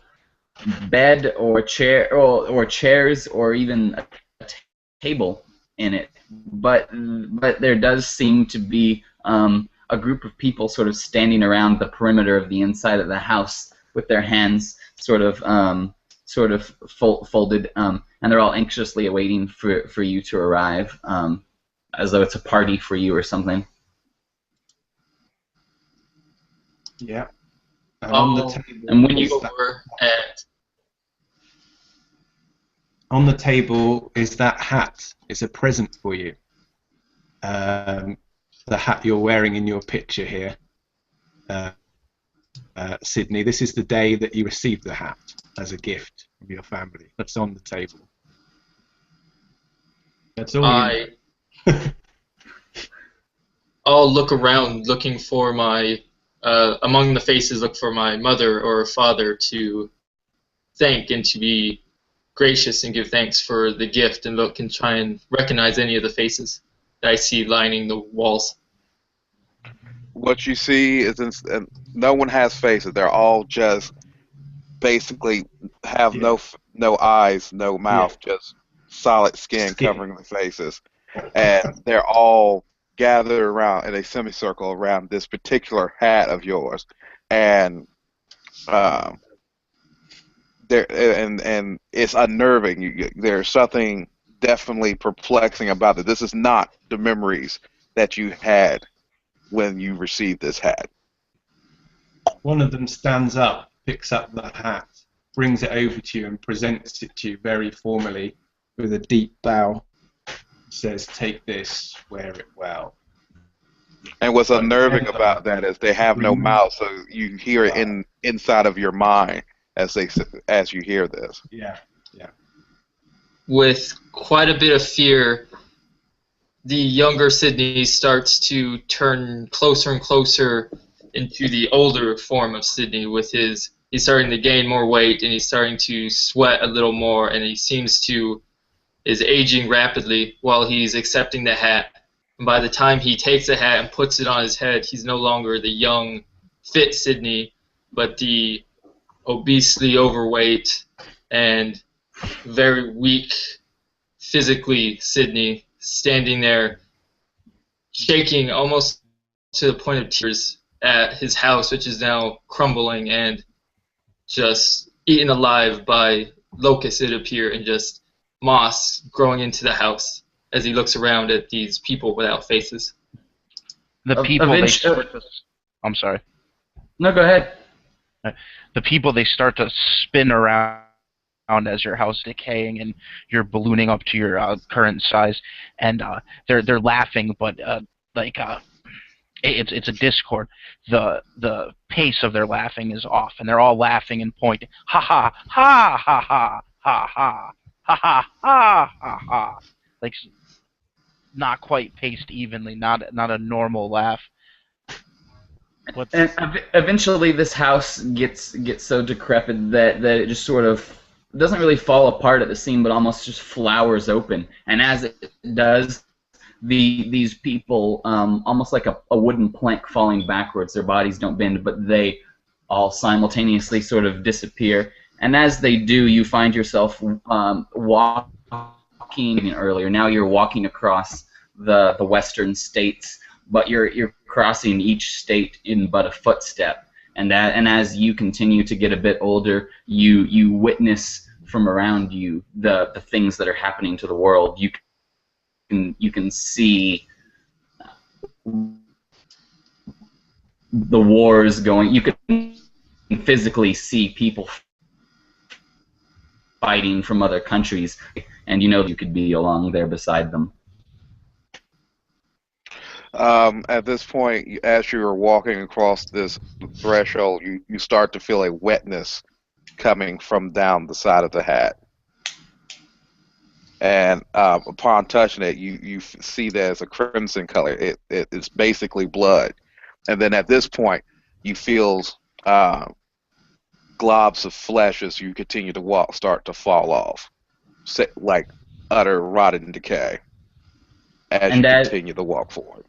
bed or chair or chairs or even a table in it. But there does seem to be a group of people sort of standing around the perimeter of the inside of the house with their hands sort of folded, and they're all anxiously awaiting for you to arrive, as though it's a party for you or something. Yeah. And on the table, and when you on the table is that hat. It's a present for you. The hat you're wearing in your picture here, Sydney. This is the day that you received the hat as a gift from your family. That's on the table. That's all. I'll look around, looking for my among the faces, look for my mother or father to thank and to be gracious and give thanks for the gift, and look and try and recognize any of the faces that I see lining the walls. What you see is no one has faces. They're all just basically have no eyes, no mouth, just solid skin covering the faces. And they're all gathered around in a semicircle around this particular hat of yours. And and it's unnerving. There's something definitely perplexing about it. This is not the memories that you had when you received this hat. One of them stands up, picks up the hat, brings it over to you and presents it to you very formally with a deep bow. Says, "Take this, wear it well." And what's unnerving about that is they have no mouth, so you hear it inside of your mind as you hear this. Yeah. With quite a bit of fear, the younger Sydney starts to turn closer and closer into the older form of Sydney. He's starting to gain more weight, and he's starting to sweat a little more, and he is aging rapidly while he's accepting the hat. And by the time he takes the hat and puts it on his head, he's no longer the young, fit Sydney, but the obesely overweight and very weak physically Sydney, standing there shaking almost to the point of tears at his house, which is now crumbling and just eaten alive by locusts, it appear, and just moss growing into the house as he looks around at these people without faces. The people they start to... I'm sorry. No, go ahead. The people, they start to spin around as your house is decaying and you're ballooning up to your current size, and they're laughing, but it's a discord. The pace of their laughing is off, and they're all laughing and pointing. Ha ha ha ha ha ha ha ha ha ha ha ha. Like, not quite paced evenly, not a normal laugh. What's And eventually, this house gets so decrepit that it just sort of doesn't really fall apart at the seam, but almost just flowers open. And as it does, these people, almost like a wooden plank falling backwards, their bodies don't bend, but they all simultaneously sort of disappear. And as they do, you find yourself walking earlier. Now you're walking across the western states, but you're crossing each state in but a footstep. And as you continue to get a bit older, you witness from around you the things that are happening to the world. You can see the wars going. You can physically see people fighting from other countries, and you know you could be along there beside them. At this point, as you're walking across this threshold, you start to feel a wetness coming from down the side of the hat. And upon touching it, you see there's a crimson color. It's basically blood. And then at this point, you feel globs of flesh as you continue to walk start to fall off, like utter rotten decay as you continue to walk forward.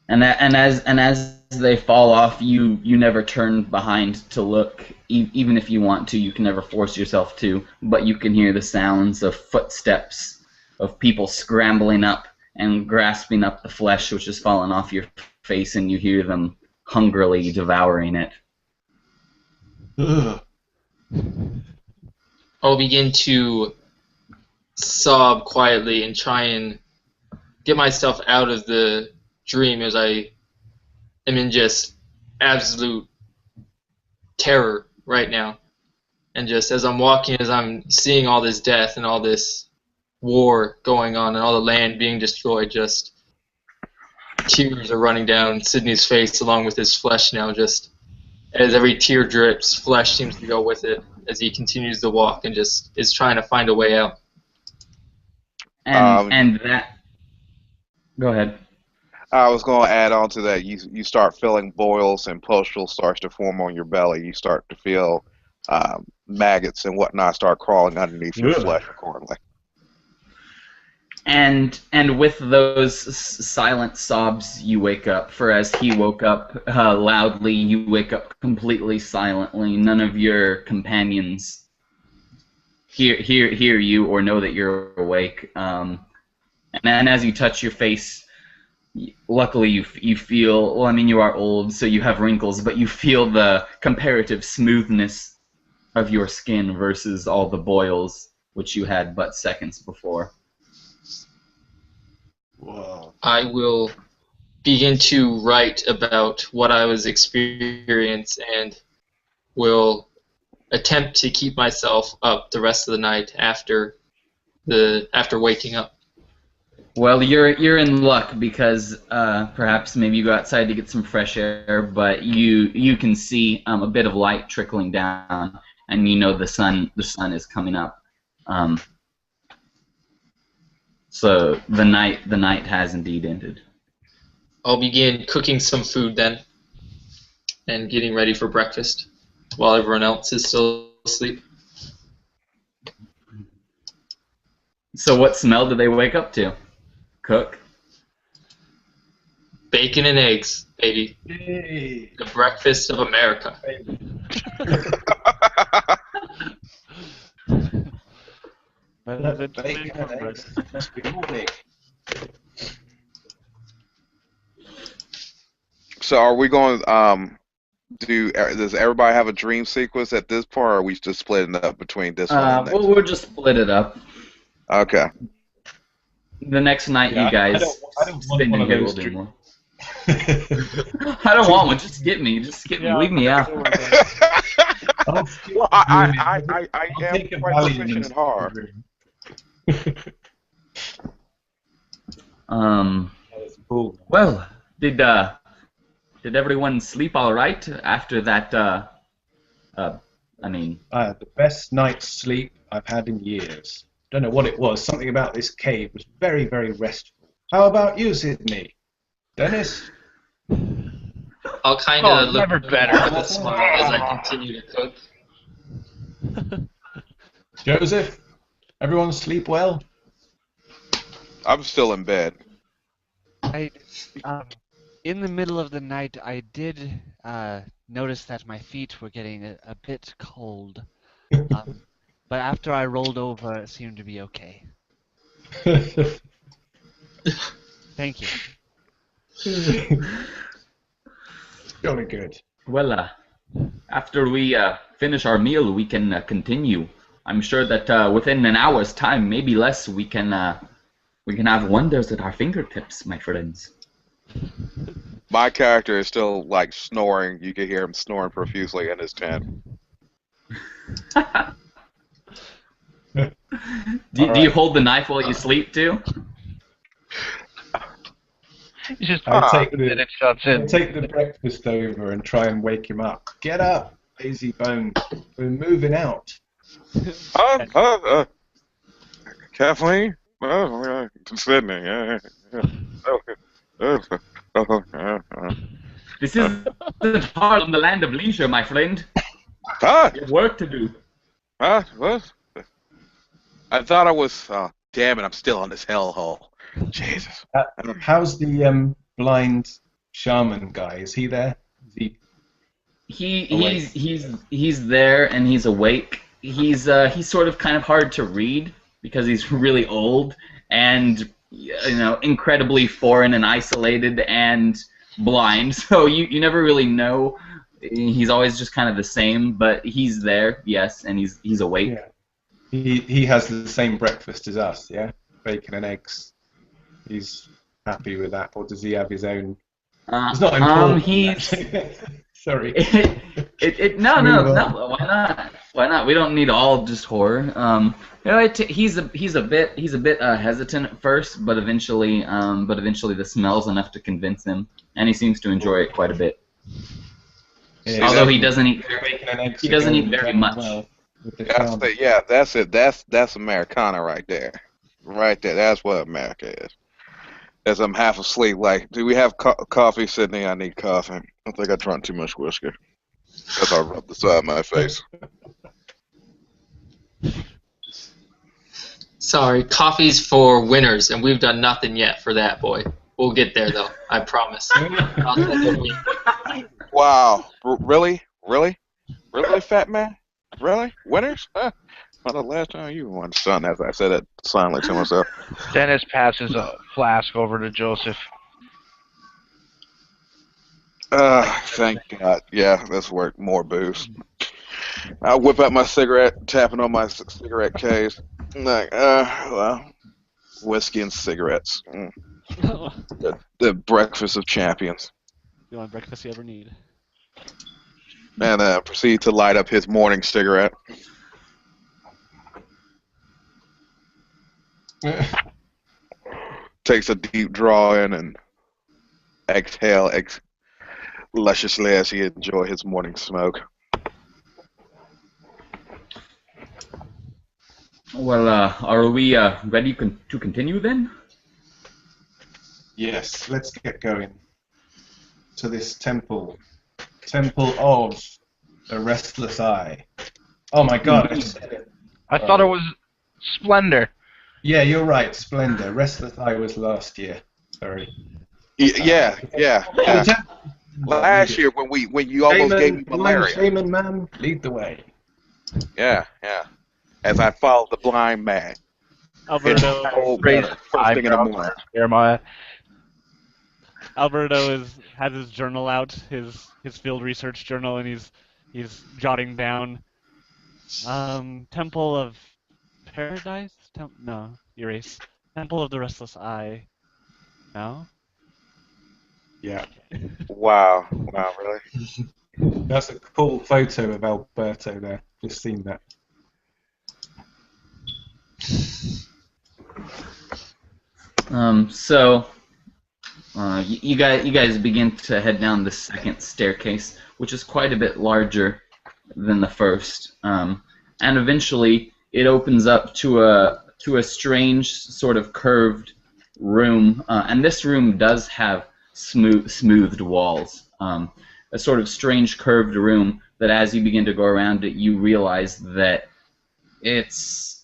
And as they fall off, you never turn behind to look. Even if you want to, you can never force yourself to. But you can hear the sounds of footsteps, of people scrambling up and grasping up the flesh which has fallen off your face, and you hear them hungrily devouring it. Ugh. I'll begin to sob quietly and try and get myself out of the dream, as I am in just absolute terror right now. And just as I'm walking, as I'm seeing all this death and all this war going on and all the land being destroyed, just tears are running down Sydney's face along with his flesh now. Just as every tear drips, flesh seems to go with it as he continues to walk and just is trying to find a way out. And that... Go ahead. I was going to add on to that. You start feeling boils and pustules starts to form on your belly. You start to feel maggots and whatnot start crawling underneath your flesh accordingly. And with those silent sobs, you wake up. For as he woke up loudly, you wake up completely silently. None of your companions hear you or know that you're awake. And then as you touch your face, luckily you feel, well, I mean, you are old, so you have wrinkles, but you feel the comparative smoothness of your skin versus all the boils which you had but seconds before. Whoa. I will begin to write about what I was experiencing and will attempt to keep myself up the rest of the night after waking up. Well, you're in luck because perhaps maybe you go outside to get some fresh air, but you can see a bit of light trickling down, and you know the sun is coming up. So the night has indeed ended. I'll begin cooking some food then and getting ready for breakfast while everyone else is still asleep. So what smell do they wake up to? Cook? Bacon and eggs, baby. Yay. The breakfast of America. Bacon and eggs must be morning. So are we going does everybody have a dream sequence at this point, or are we just splitting it up between this one and next? Well, we'll just split it up. Okay. The next night, Yeah, you guys I don't want spend one in of here a those little bit more. I don't want one. Just get me. Leave me out. Well, I am quite proficient in horror. Well, did everyone sleep all right after that? I mean, the best night's sleep I've had in years. Don't know what it was. Something about this cave was very, very restful. How about you, Sydney? Dennis? I'll kind Oh, of look never better. with a smile as I continue to cook. Joseph, everyone sleep well? I'm still in bed. In the middle of the night, I did notice that my feet were getting a bit cold. But after I rolled over, it seemed to be okay. Thank you. Jolly good. Well, after we finish our meal, we can continue. I'm sure that within an hour's time, maybe less, we can have wonders at our fingertips, my friends. My character is still like snoring. You can hear him snoring profusely in his tent. Do you hold the knife while you sleep too? He's just I'll take the breakfast over and try and wake him up. Get up, lazy bones. We're moving out. Kathleen? Sydney. This isn't hard on the land of leisure, my friend. Huh? You have work to do. Huh? What? I thought I was. Damn it! I'm still on this hellhole. Jesus. How's the blind shaman guy? Is he there? Is he He's there and he's awake. He's sort of kind of hard to read because he's really old and incredibly foreign and isolated and blind. So you never really know. He's always just kind of the same, but he's there, yes, and he's awake. Yeah. He has the same breakfast as us, yeah? Bacon and eggs. He's happy with that, or does he have his own? It's not important. Sorry. No. Why not? We don't need all just horror. He's a bit hesitant at first, but eventually the smell's enough to convince him, and he seems to enjoy it quite a bit. Yeah, although he doesn't eat very much. Well, that's it. That's Americana right there. Right there. That's what America is. As I'm half asleep, like, do we have coffee, Sydney? I need coffee. I think I drank too much whiskey. As I rub the side of my face. Sorry, coffee's for winners, and we've done nothing yet for that, boy. We'll get there, though. I promise. I'll take a week. Wow. Really? Really, fat man? Really? Winners? Huh? Well, the last time you won, son, as I said it silently to myself. Dennis passes a flask over to Joseph. Thank God. Yeah, this worked. More booze. I whip out my cigarette, tapping on my cigarette case. Like, well, whiskey and cigarettes. The breakfast of champions. The only breakfast you ever need. And proceed to light up his morning cigarette. Takes a deep draw in and exhale lusciously as he enjoys his morning smoke. Well, are we ready to continue then? Yes, let's get going to this temple. Temple of the Restless Eye. Oh my God, I said it. I thought it was Splendor. Yeah, you're right, Splendor. Restless Eye was last year. Sorry. Yeah. Last year when you almost gave me malaria. Shaman man, lead the way. Yeah. As I followed the blind man. Alberto First thing in the morning. Jeremiah. Alberto has his journal out, his field research journal, and he's jotting down Temple of Paradise? No, erase. Temple of the Restless Eye. No? Yeah. Wow, really? That's a cool photo of Alberto there. Just seen that. You guys begin to head down the second staircase, which is quite a bit larger than the first, and eventually it opens up to a strange sort of curved room, and this room does have smoothed walls. a sort of strange curved room that as you begin to go around it, you realize that it's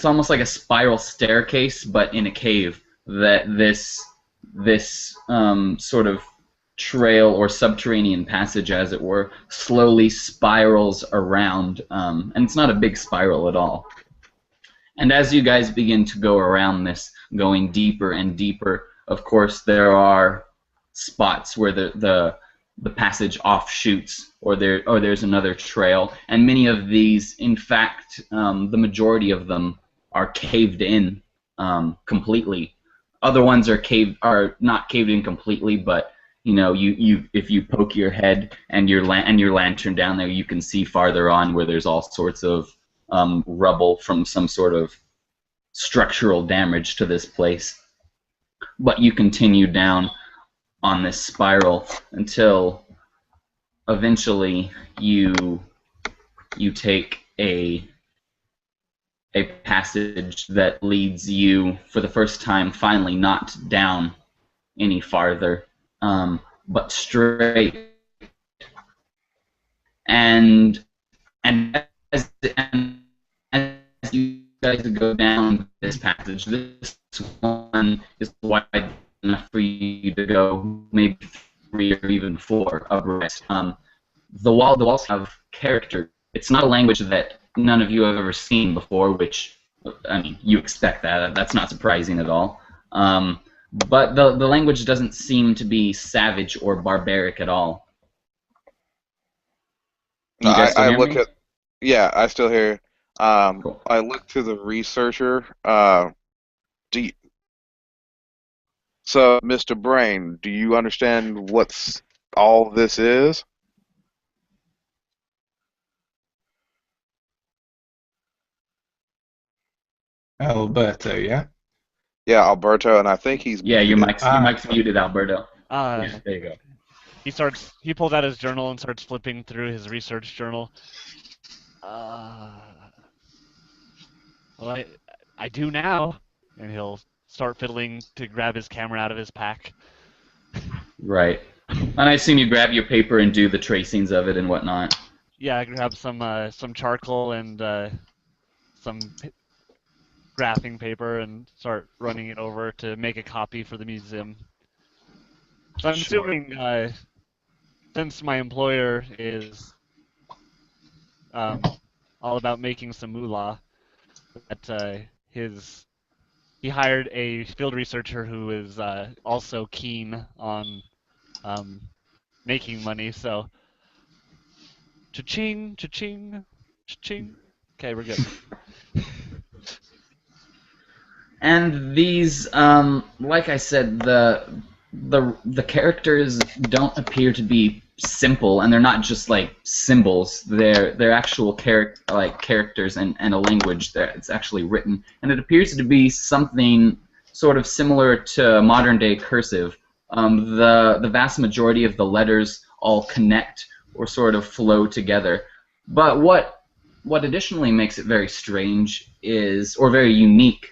almost like a spiral staircase, but in a cave. That this sort of trail or subterranean passage, as it were, slowly spirals around, and it's not a big spiral at all. And as you guys begin to go around this, going deeper and deeper, of course there are spots where the passage offshoots, or there's another trail, and many of these, in fact, the majority of them are caved in completely. Other ones are not caved in completely, but you if you poke your head and your lantern down there, you can see farther on where there's all sorts of rubble from some sort of structural damage to this place. But you continue down on this spiral until eventually you take a passage that leads you, for the first time, finally not down any farther, but straight. And as you guys go down this passage, this one is wide enough for you to go maybe 3 or even 4 abreast. The walls have character. It's not a language that none of you have ever seen before, which, I mean, you expect that. That's not surprising at all. But the language doesn't seem to be savage or barbaric at all. You guys still hear me? Yeah, I still hear. Cool. I look to the researcher. So, Mr. Brain, do you understand what's all this is? Alberto, yeah? Yeah, Alberto, and I think he's Yeah, your muted. mic's muted, Alberto. Yeah, there you go. He pulls out his journal and starts flipping through his research journal. Well, I do now, and he'll start fiddling to grab his camera out of his pack. Right. And I assume you grab your paper and do the tracings of it and whatnot. Yeah, I grab some charcoal and some graphing paper and start running it over to make a copy for the museum. So I'm assuming, since my employer is all about making some moolah, that he hired a field researcher who is also keen on making money. So, cha-ching, cha-ching, cha-ching. Okay, we're good. And these, like I said, the characters don't appear to be simple, and they're not just like symbols. They're actual characters and a language that's actually written, and it appears to be something sort of similar to modern day cursive. The vast majority of the letters all connect or sort of flow together. But what additionally makes it very strange is, or very unique,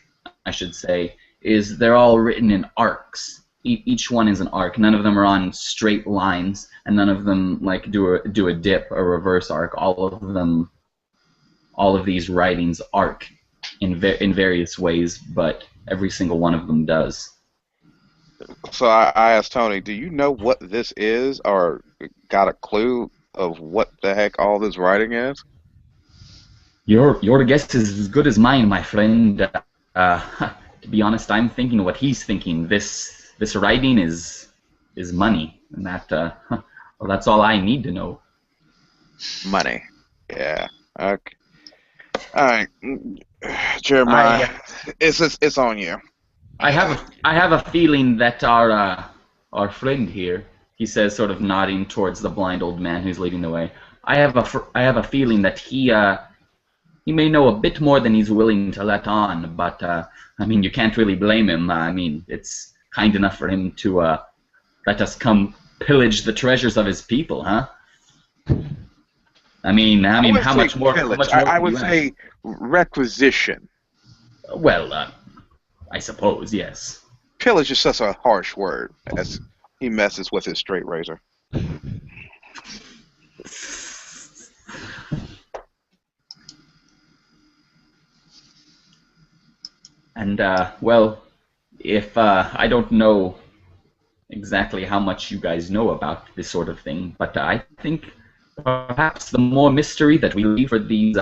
I should say, is they're all written in arcs. Each one is an arc. None of them are on straight lines, and none of them like do a dip, a reverse arc. All of these writings arc in various ways, but every single one of them does. So I asked Tony, do you know what this is, or got a clue of what the heck all this writing is? Your guess is as good as mine, my friend. To be honest, I'm thinking what he's thinking. This writing is money, and well, that's all I need to know. Money. Yeah. Okay. All right, Jeremiah, it's on you. I have a feeling that our friend here, he says, sort of nodding towards the blind old man who's leading the way. I have a feeling that he may know a bit more than he's willing to let on, but I mean, you can't really blame him. I mean, it's kind enough for him to let us come pillage the treasures of his people, huh? I mean, how much more? I would say requisition. Well, I suppose, yes. Pillage is such a harsh word, as he messes with his straight razor. And well, if I don't know exactly how much you guys know about this sort of thing, but I think perhaps the more mystery that we leave for these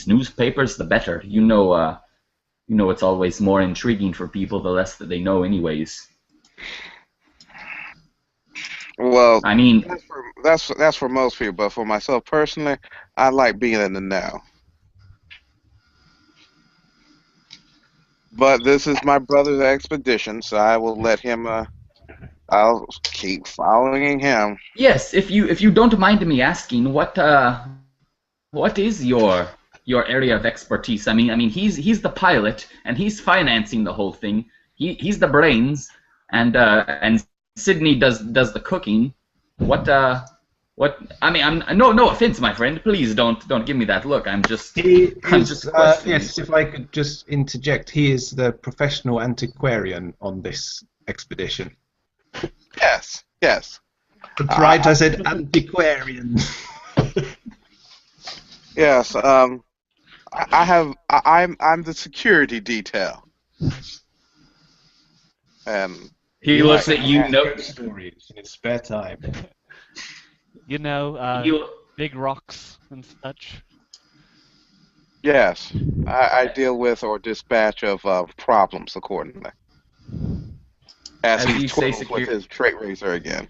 newspapers, the better. You know, it's always more intriguing for people the less that they know, anyways. Well, I mean, that's for most people, but for myself personally, I like being in the know. But this is my brother's expedition, so I will let him. I'll keep following him. yes, if you don't mind me asking, what is your area of expertise? I mean, he's the pilot and he's financing the whole thing. He's the brains, and Sydney does the cooking. What what? I mean, I'm no offense, my friend. Please don't give me that look. I'm just questioning. Yes, if I could just interject, he is the professional antiquarian on this expedition. Yes, yes, That's right, I said antiquarian. yes. I'm the security detail, and He looks at you. Ghost stories in his spare time. You know, You big rocks and such. yes, I deal with or dispatch of problems accordingly. As As he you say, twirls with his trait razor again.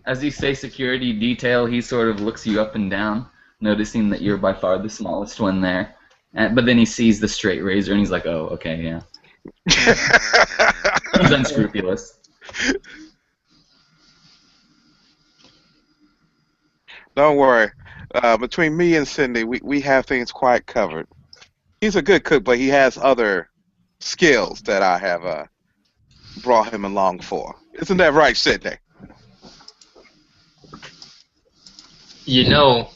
as you say security detail, he sort of looks you up and down, noticing that you're by far the smallest one there. But then he sees the straight razor and he's like, oh, okay, yeah. He's unscrupulous. Don't worry. Between me and Cindy, we have things quite covered. He's a good cook, but he has other skills that I have brought him along for. Isn't that right, Sydney? You know,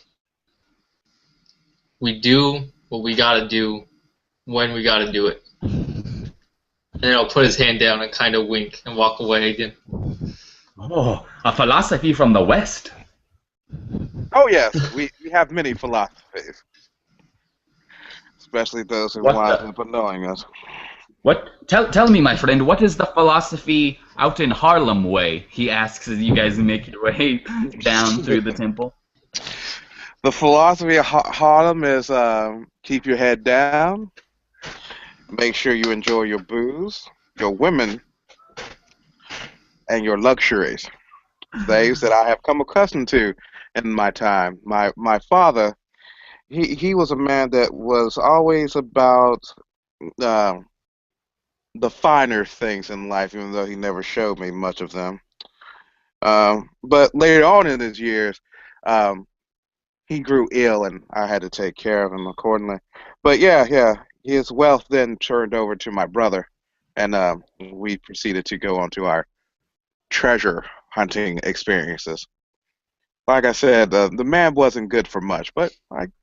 we do what we gotta do when we gotta do it. And then he'll put his hand down and kind of wink and walk away again. Oh, a philosophy from the West. Oh yes, we have many philosophies, especially those who What wind the- up annoying us. What? Tell me, my friend, what is the philosophy out in Harlem way? He asks as you guys make your way down through the temple. The philosophy of Harlem is keep your head down, make sure you enjoy your booze, your women, and your luxuries. Things that I have come accustomed to in my time. My father, he was a man that was always about uh, the finer things in life, even though he never showed me much of them. But later on in his years, um, he grew ill, and I had to take care of him accordingly. But yeah, his wealth then turned over to my brother, and we proceeded to go on to our treasure hunting experiences. Like I said, the man wasn't good for much, but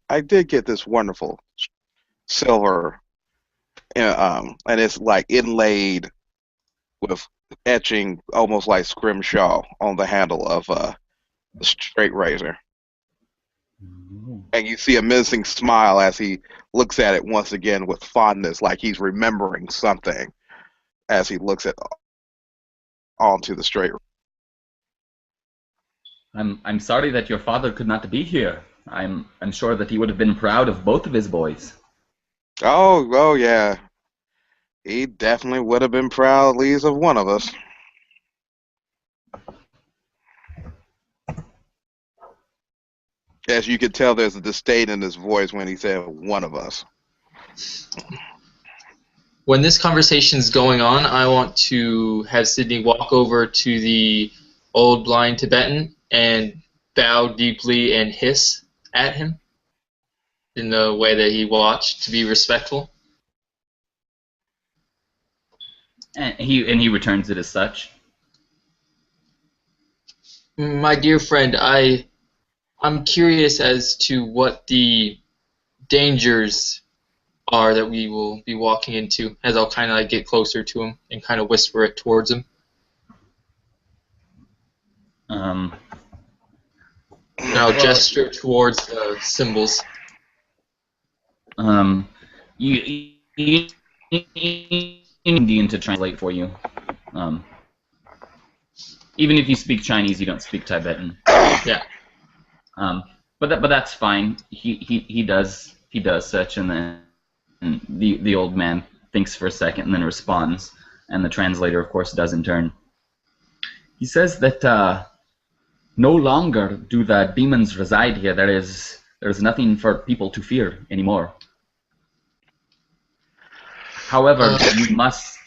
I did get this wonderful silver, and it's like inlaid with etching, almost like scrimshaw on the handle of the straight razor. And you see a menacing smile as he looks at it once again with fondness, like he's remembering something as he looks at onto the straight. I'm sorry that your father could not be here. I'm sure that he would have been proud of both of his boys. Oh yeah, he definitely would have been proud at least of one of us. As you could tell, there's a disdain in his voice when he said one of us. When this conversation's going on, I want to have Sydney walk over to the old blind Tibetan and bow deeply and hiss at him in the way that he watched to be respectful. And he returns it as such. My dear friend, I'm curious as to what the dangers are that we will be walking into, as I'll kind of like get closer to him and kind of whisper it towards him. Now gesture towards the symbols. You need Indian to translate for you. Even if you speak Chinese, you don't speak Tibetan. Yeah. But that's fine. He does such, and then the old man thinks for a second and then responds, and the translator, of course, does in turn. He says that no longer do the demons reside here. There is nothing for people to fear anymore. However, you must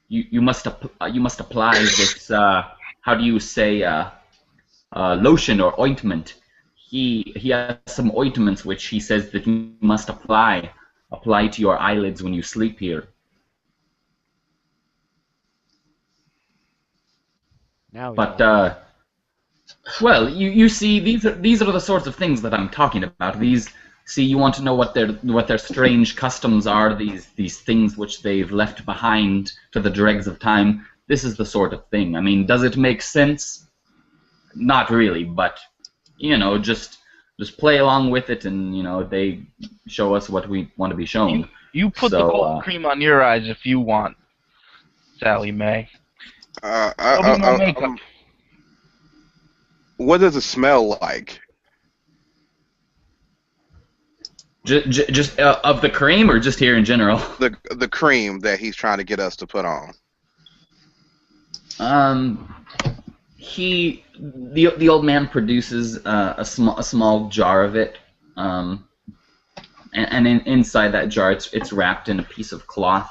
apply this. How do you say? Lotion or ointment. He has some ointments which he says that you must apply to your eyelids when you sleep here. Now But well, you see, these are the sorts of things that I'm talking about. You want to know what their strange customs are. These things which they've left behind to the dregs of time. This is the sort of thing. I mean, does it make sense? Not really, but just play along with it, and they show us what we want to be shown. You put the cold cream on your eyes if you want, Sally Mae. There'll be more makeup. What does it smell like? Just of the cream, or just here in general? The cream that he's trying to get us to put on. The old man produces a small jar of it, and inside that jar it's wrapped in a piece of cloth,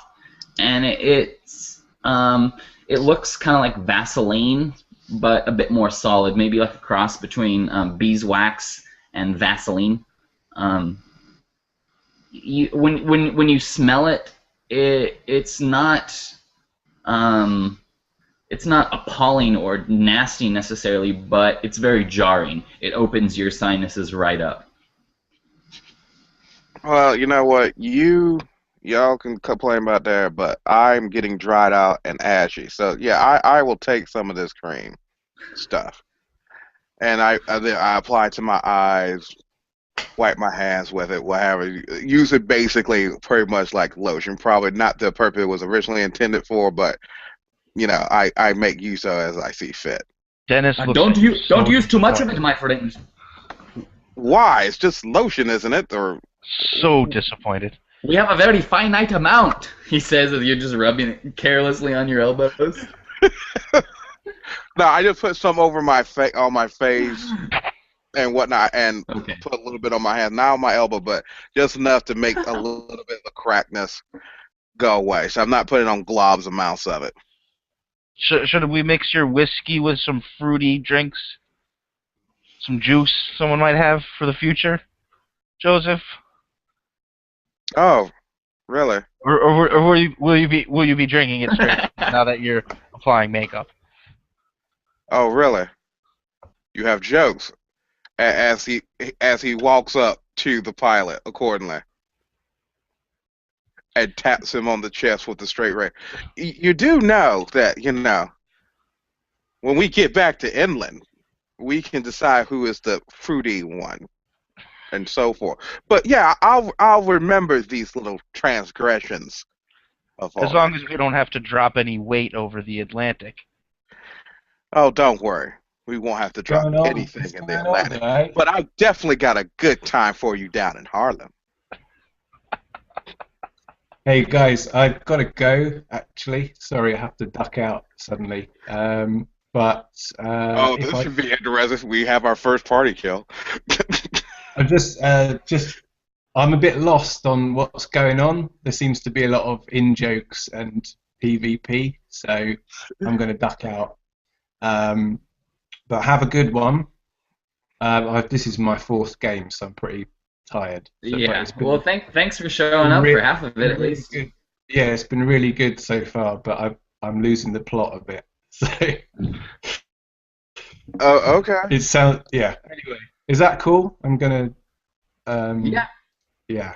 and it looks kind of like Vaseline, but a bit more solid, maybe like a cross between beeswax and Vaseline. When you smell it, it's not. It's not appalling or nasty necessarily, but it's very jarring. It opens your sinuses right up. Well, you know what? Y'all can complain about that, but I'm getting dried out and ashy. So yeah, I will take some of this cream stuff, and I apply it to my eyes, wipe my hands with it, whatever. Use it basically pretty much like lotion. Probably not the purpose it was originally intended for, but I make use of it as I see fit. Dennis, don't use too much of it, my friend. Why? It's just lotion, isn't it? Or so disappointed. We have a very finite amount, he says, as you're just rubbing it carelessly on your elbows. No, I just put some over on my face and whatnot, and put a little bit on my hand, not on my elbow, but just enough to make a little bit of the crackness go away. So I'm not putting on globs amounts of it. Should we mix your whiskey with some fruity drinks? Some juice someone might have for the future, Joseph? Oh, really? Or will you be drinking it straight now that you're applying makeup? Oh, really? You have jokes. As he walks up to the pilot accordingly and taps him on the chest with the straight ray. You do know that, when we get back to inland, we can decide who is the fruity one and so forth. But yeah, I'll remember these little transgressions of all. As long as we don't have to drop any weight over the Atlantic. Oh, don't worry. We won't have to drop anything in the Atlantic. But I've definitely got a good time for you down in Harlem. Hey guys, I've got to go. Actually, sorry, I have to duck out suddenly. This should be interesting. We have our first party kill. I'm I'm a bit lost on what's going on. There seems to be a lot of in-jokes and PvP, so I'm going to duck out. But have a good one. This is my 4th game, so I'm pretty tired. So, yeah. Well, thanks for showing up for half of it at least. Good. Yeah, it's been really good so far, but I'm losing the plot a bit. So. Oh, okay. It sounds Anyway, is that cool? I'm gonna. Yeah. Yeah.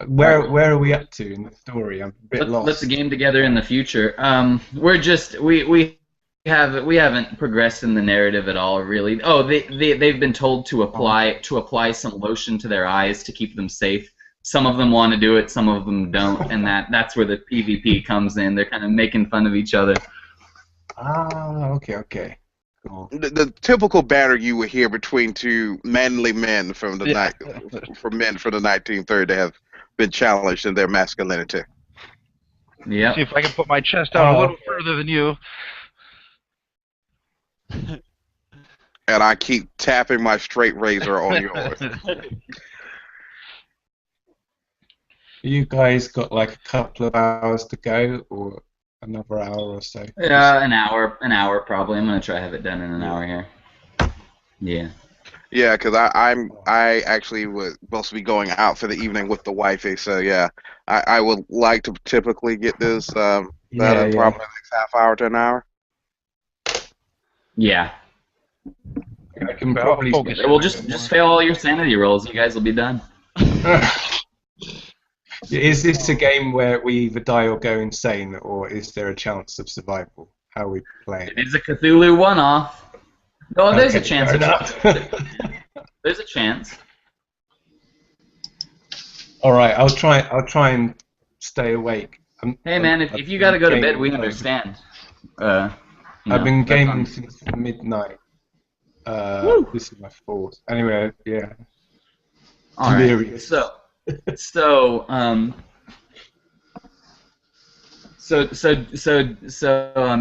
Where are we up to in the story? I'm a bit lost. Let's game together in the future. We haven't progressed in the narrative at all, really. Oh, they've been told to apply some lotion to their eyes to keep them safe. Some of them want to do it, some of them don't, and that's where the PvP comes in. They're kind of making fun of each other. Ah, okay. Cool. The typical banter you would hear between two manly men from the Yeah. from men from the 1930s that have been challenged in their masculinity. Yeah. See if I can put my chest out a little further than you. And I keep tapping my straight razor on yours. You guys got like a couple of hours to go, or another hour or so? An hour probably. I'm gonna try to have it done in an hour here. Yeah. Yeah, because I actually was supposed to be going out for the evening with the wifey, so yeah, I would like to typically get this done in probably the next half hour to an hour. Yeah. I can probably focus. Well, just fail all your sanity rolls. You guys will be done. Is this a game where we either die or go insane, or is there a chance of survival? How are we playing? It is a Cthulhu one-off. Oh, there's a chance. Fair enough. There's a chance. All right, I'll try and stay awake. Hey man, if you gotta go to bed, we understand. I've been gaming since midnight. This is my fourth. Anyway, yeah. All right. Delirious. So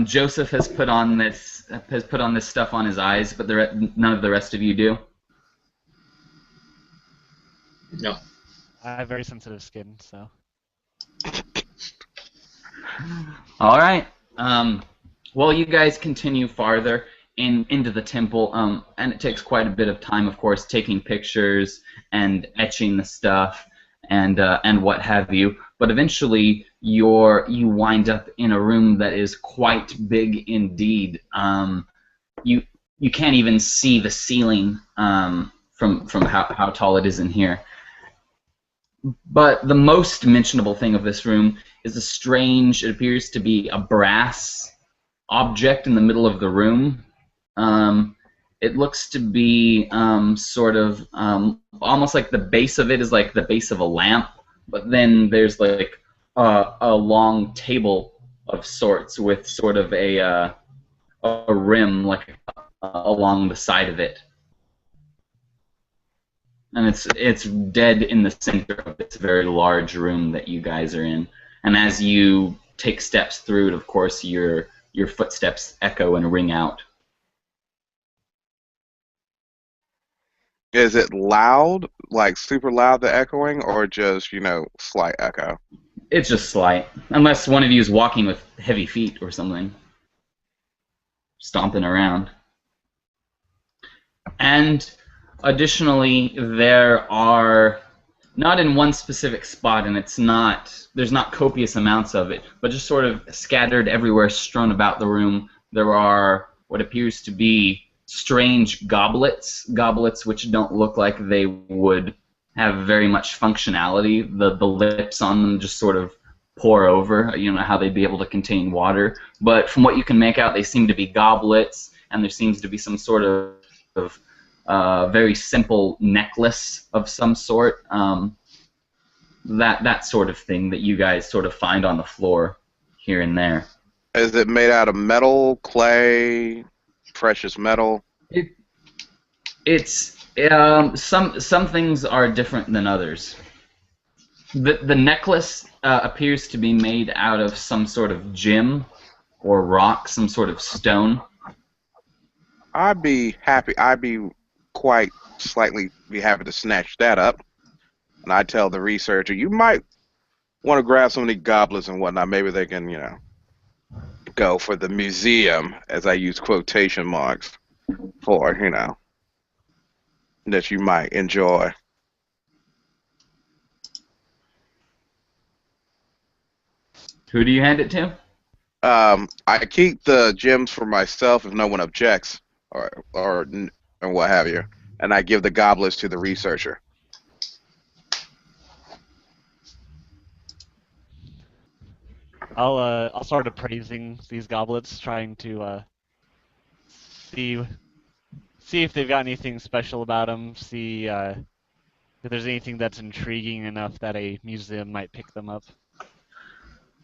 Joseph has put on this stuff on his eyes, but none of the rest of you do. No. I have very sensitive skin, so. All right. Well, you guys continue farther into the temple, and it takes quite a bit of time, of course, taking pictures and etching the stuff and what have you. But eventually, you wind up in a room that is quite big indeed. You can't even see the ceiling from how tall it is in here. But the most mentionable thing of this room is a strange, it appears to be a brass object in the middle of the room. It looks to be sort of almost like the base of it is like the base of a lamp, but then there's like a long table of sorts with sort of a rim like along the side of it. And it's dead in the center of this very large room that you guys are in. And as you take steps through it, of course, your footsteps echo and ring out. Is it loud, like super loud, the echoing, or just, slight echo? It's just slight. Unless one of you is walking with heavy feet or something. Stomping around. And additionally, there are, not in one specific spot, and there's not copious amounts of it, but just sort of scattered everywhere, strewn about the room, there are what appears to be strange goblets which don't look like they would have very much functionality. The lips on them just sort of pour over, how they'd be able to contain water. But from what you can make out, they seem to be goblets, and there seems to be some sort of very simple necklace of some sort. That sort of thing that you guys sort of find on the floor here and there. Is it made out of metal, clay, precious metal? It's some things are different than others. The necklace appears to be made out of some sort of gem or rock, some sort of stone. I'd be quite slightly be happy to snatch that up. And I tell the researcher, you might want to grab some of the goblets and whatnot. Maybe they can, go for the museum, as I use quotation marks, for, that you might enjoy. Who do you hand it to? I keep the gems for myself if no one objects, or what have you, and I give the goblets to the researcher. I'll start appraising these goblets, trying to see if they've got anything special about them. See if there's anything that's intriguing enough that a museum might pick them up.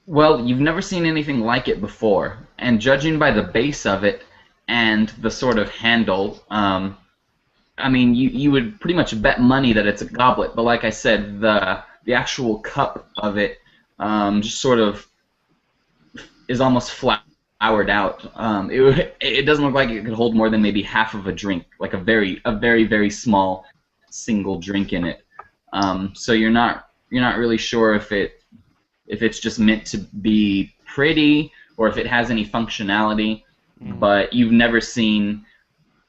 Well, you've never seen anything like it before, and judging by the base of it and the sort of handle, I mean, you would pretty much bet money that it's a goblet. But like I said, the actual cup of it just sort of is almost floured out. It doesn't look like it could hold more than maybe half of a drink, like a very very small single drink in it. So you're not really sure if it's just meant to be pretty or if it has any functionality. But you've never seen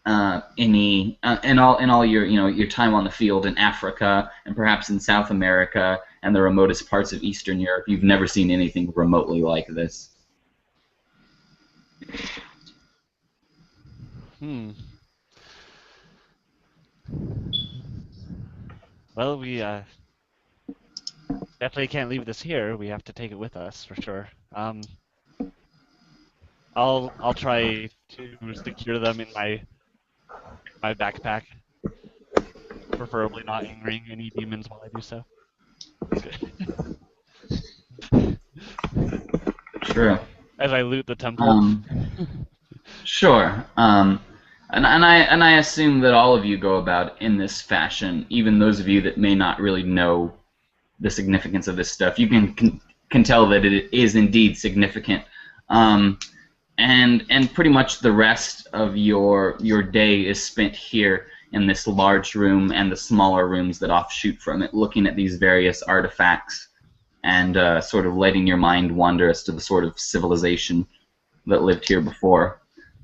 any in all your time on the field in Africa and perhaps in South America and the remotest parts of Eastern Europe. You've never seen anything remotely like this. Well, we definitely can't leave this here. We have to take it with us for sure. I'll try to secure them in my backpack, preferably not angering any demons while I do so. Sure. As I loot the temple. Sure. And I assume that all of you go about in this fashion, even those of you that may not really know the significance of this stuff. You can tell that it is indeed significant. And pretty much the rest of your day is spent here in this large room and the smaller rooms that offshoot from it, looking at these various artifacts and sort of letting your mind wander as to the sort of civilization that lived here before.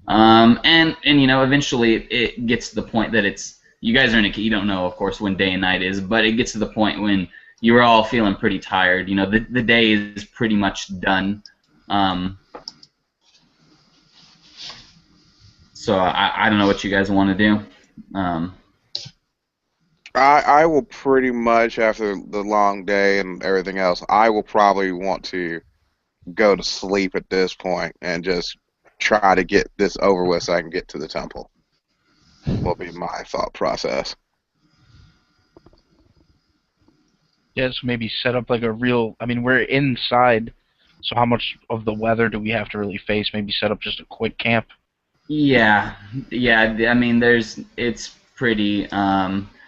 And eventually it gets to the point that you guys are you don't know, of course, when day and night is, but it gets to the point when you're all feeling pretty tired. The day is pretty much done. So I don't know what you guys want to do. I will pretty much, after the long day and everything else, I will probably want to go to sleep at this point and just try to get this over with so I can get to the temple. Will be my thought process. Yeah, so maybe set up like a real... I mean, we're inside, so how much of the weather do we have to really face? Maybe set up just a quick camp? Yeah. I mean, it's pretty.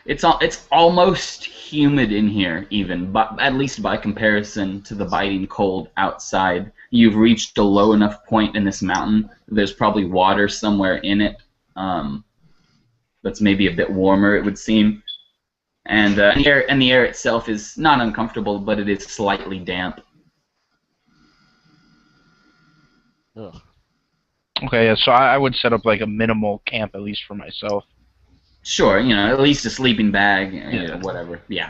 It's almost humid in here, even, but at least by comparison to the biting cold outside. You've reached a low enough point in this mountain. There's probably water somewhere in it. That's maybe a bit warmer, it would seem. And the air itself is not uncomfortable, but it is slightly damp. Ugh. Okay, yeah, so I would set up like a minimal camp, at least for myself. Sure, at least a sleeping bag, whatever. Yeah.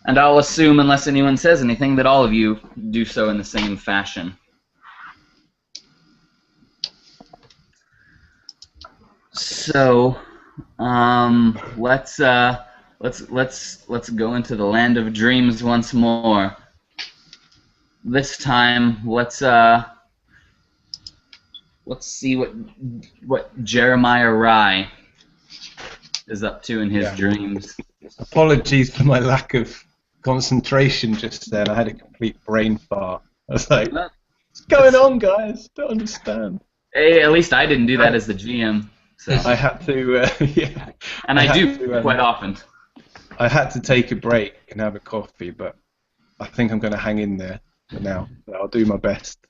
And I'll assume, unless anyone says anything, that all of you do so in the same fashion. So, let's go into the land of dreams once more. This time, let's see what Jeremiah Rye is up to in his dreams. Apologies for my lack of concentration just then. I had a complete brain fart. I was like, what's going on, guys? Don't understand. Hey, at least I didn't do that as the GM. So. I had to, yeah. And I do quite often. I had to take a break and have a coffee, but I think I'm going to hang in there for now. So I'll do my best.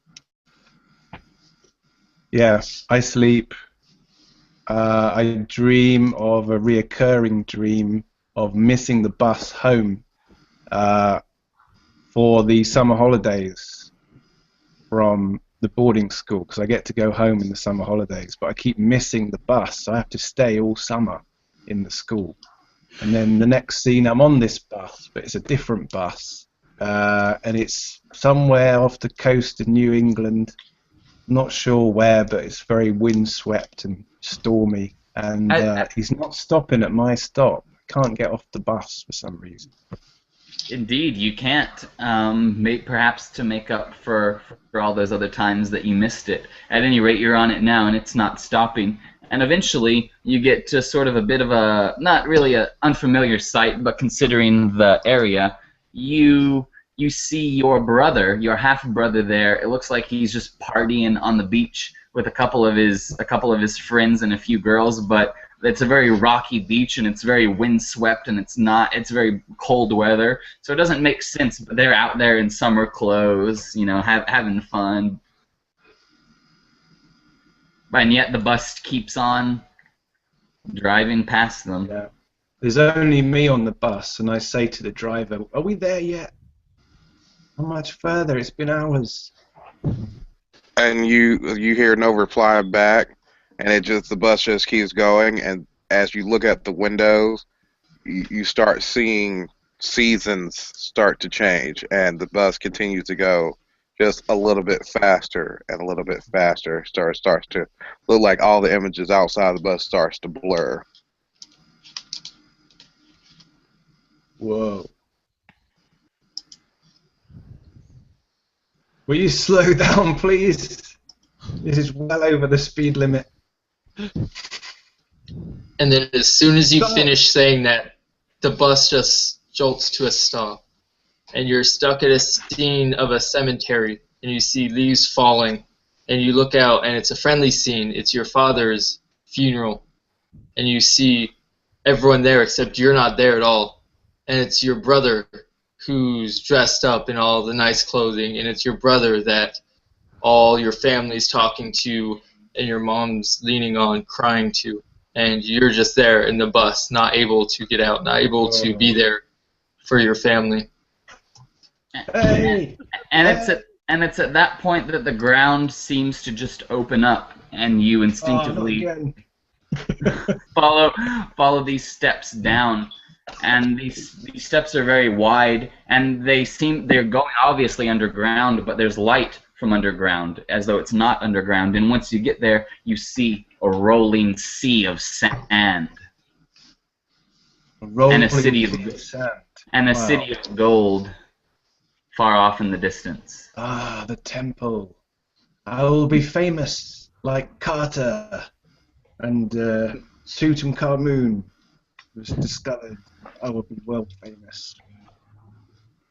Yeah, I sleep. I dream of a reoccurring dream of missing the bus home for the summer holidays from the boarding school, because I get to go home in the summer holidays, but I keep missing the bus, so I have to stay all summer in the school. And then the next scene, I'm on this bus, but it's a different bus, and it's somewhere off the coast of New England. Not sure where, but it's very windswept and stormy, and he's not stopping at my stop. I can't get off the bus for some reason. Indeed, you can't. Perhaps to make up for all those other times that you missed it. At any rate, you're on it now, and it's not stopping. And eventually, you get to sort of a bit of a, not really a unfamiliar sight, but considering the area, you see your brother, your half brother there. It looks like he's just partying on the beach with a couple of his friends and a few girls, but it's a very rocky beach and it's very windswept and it's very cold weather, so it doesn't make sense. But they're out there in summer clothes, having fun. And yet the bus keeps on driving past them. Yeah. There's only me on the bus, and I say to the driver, "Are we there yet? How much further? It's been hours." And you hear no reply back, and the bus just keeps going. And as you look at the windows, you start seeing seasons start to change, and the bus continues to go just a little bit faster and a little bit faster. Starts to look like all the images outside the bus starts to blur. Whoa. Will you slow down, please? This is well over the speed limit. And then as soon as you finish saying that, the bus just jolts to a stop. And you're stuck at a scene of a cemetery, and you see leaves falling. And you look out, and it's a friendly scene. It's your father's funeral. And you see everyone there, except you're not there at all. And it's your brother who's dressed up in all the nice clothing. And it's your brother that all your family's talking to, and your mom's leaning on, crying to. And you're just there in the bus, not able to get out, not able to be there for your family. Hey! And it's at that point that the ground seems to just open up, and you instinctively follow these steps down. And these steps are very wide, and they're going obviously underground, but there's light from underground, as though it's not underground. And once you get there, you see a rolling sea of sand, and a city of sand. And a city of gold far off in the distance. Ah, the temple. I will be famous like Carter and Tutankhamun was discovered. I will be world famous.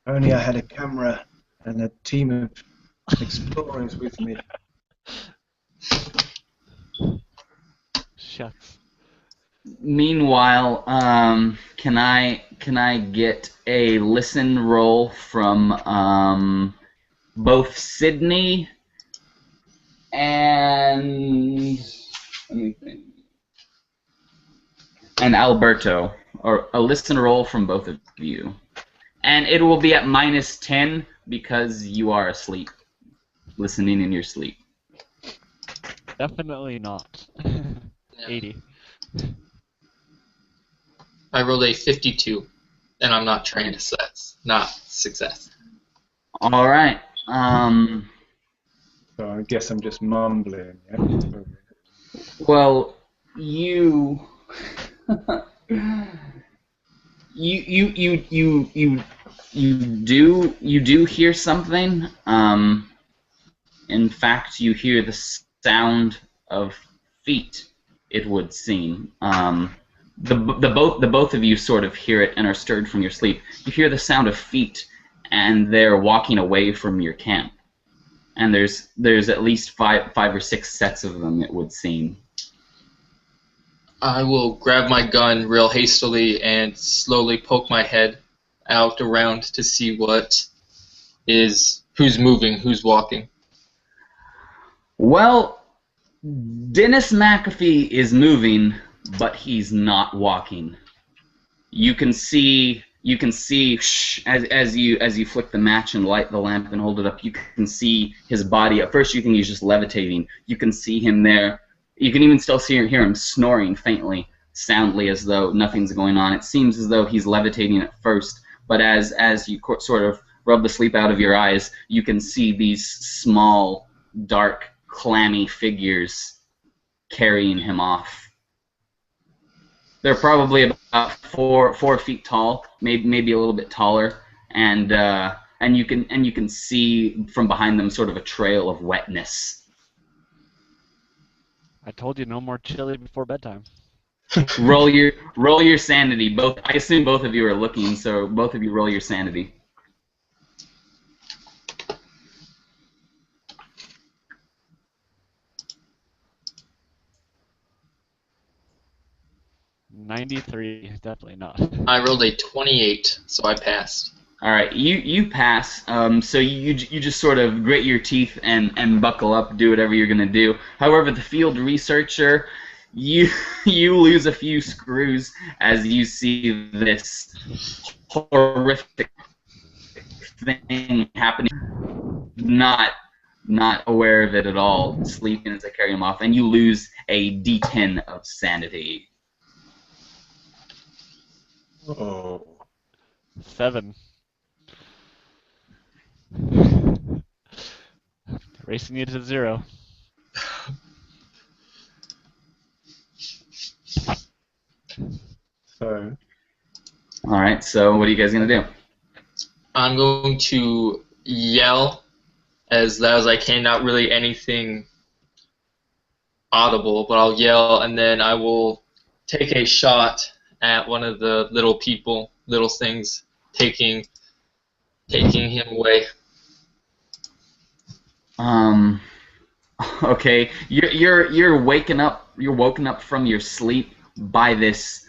If only I had a camera and a team of explorers with me. Shucks. Meanwhile, can I get a listen roll from both Sydney and let me think, and Alberto, or a listen roll from both of you, and it will be at -10 because you are asleep, listening in your sleep. Definitely not. 80. I rolled a 52, and I'm not trained, so that's not success. All right. So I guess I'm just mumbling. Yeah? Well, you do hear something. In fact, you hear the sound of feet, it would seem. The both of you sort of hear it and are stirred from your sleep. You hear the sound of feet, and they're walking away from your camp. And there's at least five or six sets of them, it would seem. I will grab my gun real hastily and slowly poke my head out around to see who's moving, who's walking. Well, Dennis McAfee is moving, but he's not walking. You can see as you flick the match and light the lamp and hold it up, you can see his body. At first you think he's just levitating. You can see him there. You can even still hear him snoring faintly, soundly, as though nothing's going on. It seems as though he's levitating at first, but as you sort of rub the sleep out of your eyes, you can see these small, dark, clammy figures carrying him off. They're probably about 4 feet tall, maybe a little bit taller, and you can see from behind them sort of a trail of wetness. I told you no more chili before bedtime. Roll your sanity. Both. I assume both of you are looking, so both of you roll your sanity. 93, definitely not. I rolled a 28, so I passed. All right, you pass. So you just sort of grit your teeth and buckle up, do whatever you're gonna do. However, the field researcher, you lose a few screws as you see this horrific thing happening. Not aware of it at all, sleeping as they carry him off, and you lose a D10 of sanity. Oh. 7. Racing you to 0. So. All right, so what are you guys gonna do? I'm going to yell as loud as I can, not really anything audible, but I'll yell, and then I will take a shot at one of the little things, taking him away. Okay, you're waking up. You're woken up from your sleep by this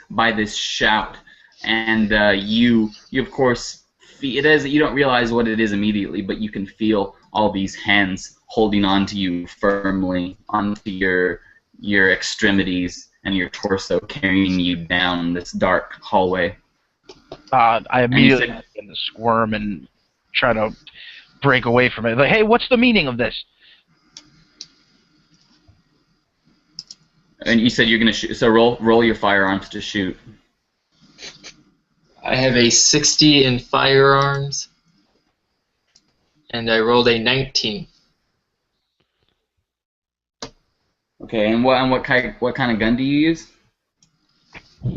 shout, and you of course it is. You don't realize what it is immediately, but you can feel all these hands holding onto you firmly, onto your extremities and your torso, carrying you down this dark hallway. I immediately begin to squirm and try to break away from it. Like, hey, what's the meaning of this? And you said you're gonna shoot. So roll your firearms to shoot. I have a 60 in firearms, and I rolled a 19. Okay, and what kind of gun do you use?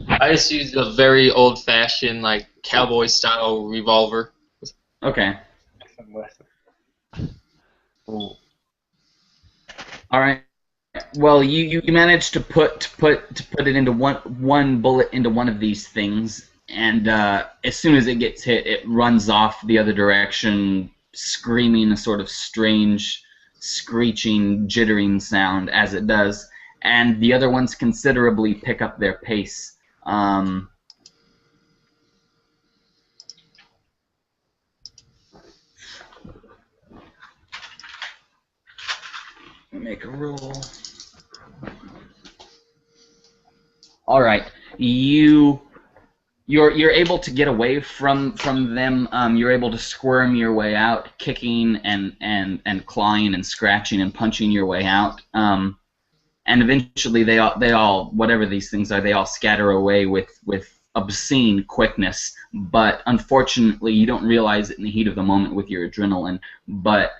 I just used a very old-fashioned, like cowboy-style revolver. Okay. Oh. All right. Well, you managed to put it into one bullet into one of these things, and as soon as it gets hit, it runs off the other direction, screaming a sort of strange, screeching, jittering sound as it does, and the other ones considerably pick up their pace. Make a roll. All right, you're able to get away from them. You're able to squirm your way out, kicking and clawing and scratching and punching your way out. And eventually they all whatever these things are, they all scatter away with obscene quickness. But unfortunately, you don't realize it in the heat of the moment with your adrenaline. But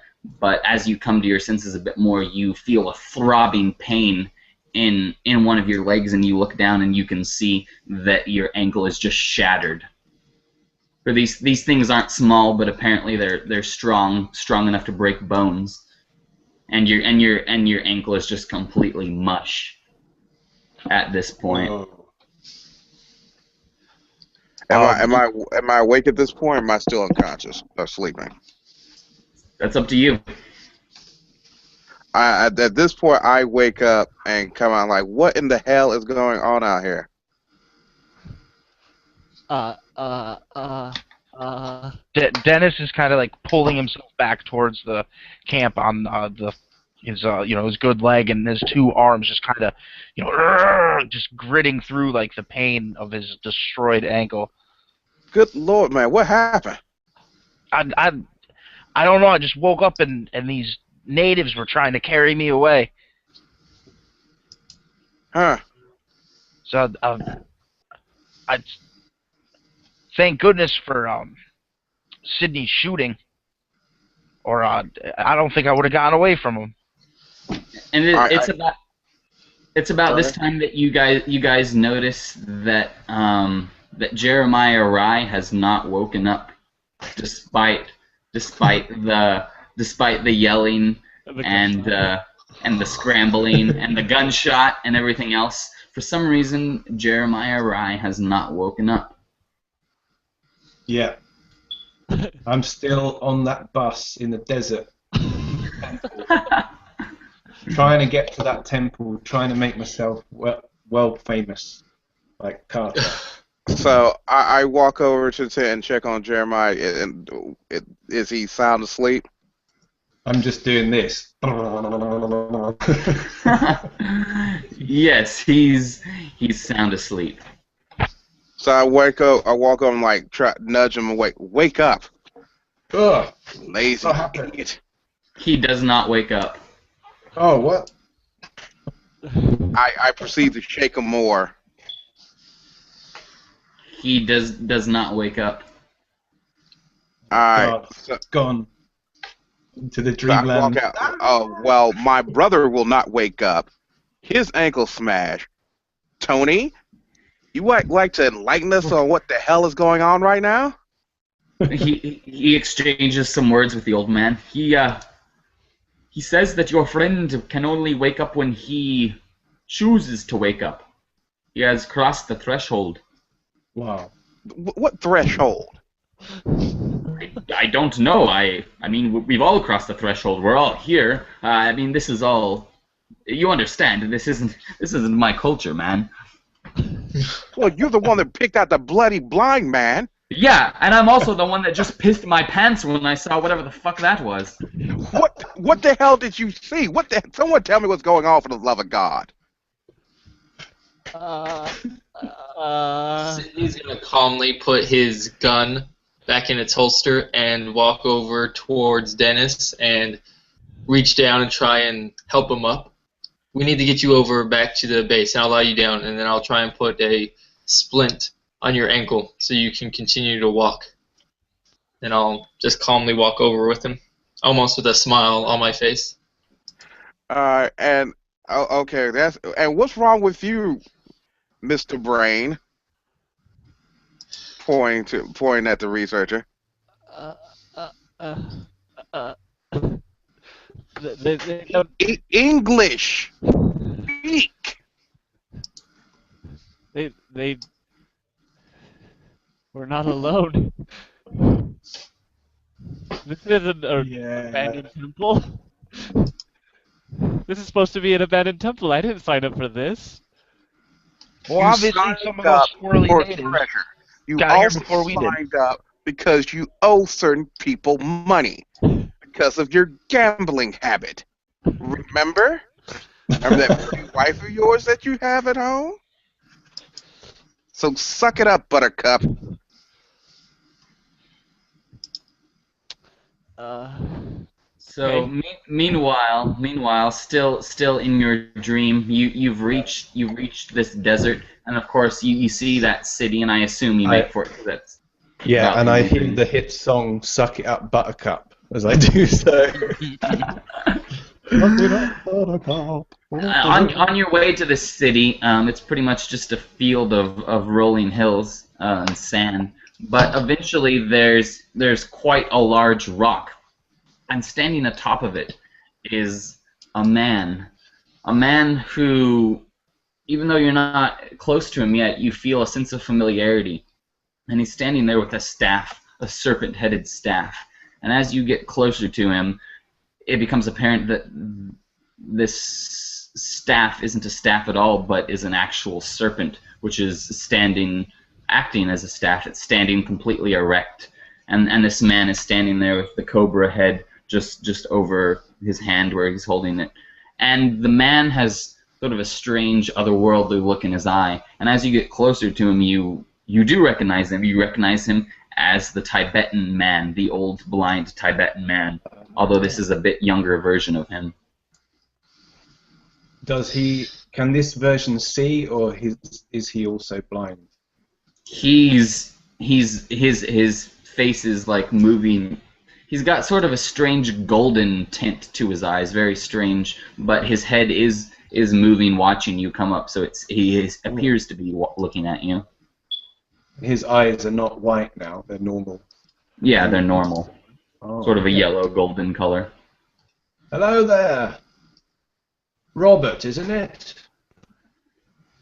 as you come to your senses a bit more, you feel a throbbing pain in one of your legs, and you look down and you can see that your ankle is just shattered. For these things aren't small, but apparently they're strong enough to break bones, and your ankle is just completely mush at this point. Oh. Am I awake at this point, or am I still unconscious or sleeping? That's up to you. At this point, I wake up and come out like, what in the hell is going on out here? Dennis is kind of like pulling himself back towards the camp on his good leg, and his two arms just kind of just gritting through like the pain of his destroyed ankle. Good Lord, man, what happened? I don't know. I just woke up and these natives were trying to carry me away. Huh? So I thank goodness for Sydney's shooting, or I don't think I would have gotten away from him. And it's about this time that you guys notice that that Jeremiah Rye has not woken up despite the yelling and the scrambling and the gunshot and everything else. For some reason, Jeremiah Rye has not woken up. Yeah. I'm still on that bus in the desert, trying to get to that temple, trying to make myself world famous, like Carter. So I walk over to and check on Jeremiah. And is he sound asleep? I'm just doing this. Yes, he's sound asleep. So I walk over and like try nudge him awake. Wake up, Ugh. lazy What happened? idiot. He does not wake up. Oh, what? I proceed to shake him more. He does not wake up. Alright. Gone into the So I dreamland. walk out. Oh, well, my brother will not wake up. His ankle smashed. Tony, you like to enlighten us on what the hell is going on right now? He exchanges some words with the old man. He says that your friend can only wake up when he chooses to wake up. He has crossed the threshold. Wow. What threshold? I don't know. I mean, we've all crossed the threshold. We're all here. I mean, this is all. You understand? This isn't my culture, man. Well, you're the one that picked out the bloody blind man. Yeah, and I'm also the one that just pissed my pants when I saw whatever the fuck that was. What the hell did you see? Someone tell me what's going on for the love of God. Sydney's gonna calmly put his gun back in its holster and walk over towards Dennis and reach down and try and help him up. We need to get you over back to the base, and I'll lie you down, and then I'll try and put a splint on your ankle so you can continue to walk. And I'll just calmly walk over with him, almost with a smile on my face. And okay, and what's wrong with you, Mr. Brain? Pointing at the researcher. They don't. English. Speak. They. We're not alone. This isn't an abandoned temple. This is supposed to be an abandoned temple. I didn't sign up for this. Well, You obviously signed some of those up squirrely for natives treasure. You got here also before we did. signed up because you owe certain people money because of your gambling habit. Remember? Remember that pretty wife of yours that you have at home? So suck it up, Buttercup. So Okay. meanwhile, still in your dream, you've reached this desert, and of course you see that city, and I assume you make for it. That's Yeah, and I hear the hit song "Suck It Up, Buttercup" as I do so. On your way to this city, it's pretty much just a field of rolling hills and sand. But eventually, there's quite a large rock, and standing atop of it is a man who, even though you're not close to him yet, you feel a sense of familiarity. And he's standing there with a staff, a serpent-headed staff. And as you get closer to him, it becomes apparent that this staff isn't a staff at all, but is an actual serpent, which is acting as a staff. It's standing completely erect. And this man is standing there with the cobra head just over his hand where he's holding it. And the man has sort of a strange, otherworldly look in his eye. And as you get closer to him, you do recognize him. You recognize him as the Tibetan man, the old blind Tibetan man, although this is a bit younger version of him. Can this version see, or is he also blind? His face is like moving. He's got sort of a strange golden tint to his eyes, very strange, but his head is moving, watching you come up, so he appears to be looking at you. His eyes are not white now; they're normal. Yeah, they're normal. Oh, Sort of a okay. yellow golden color. Hello there. Robert, isn't it?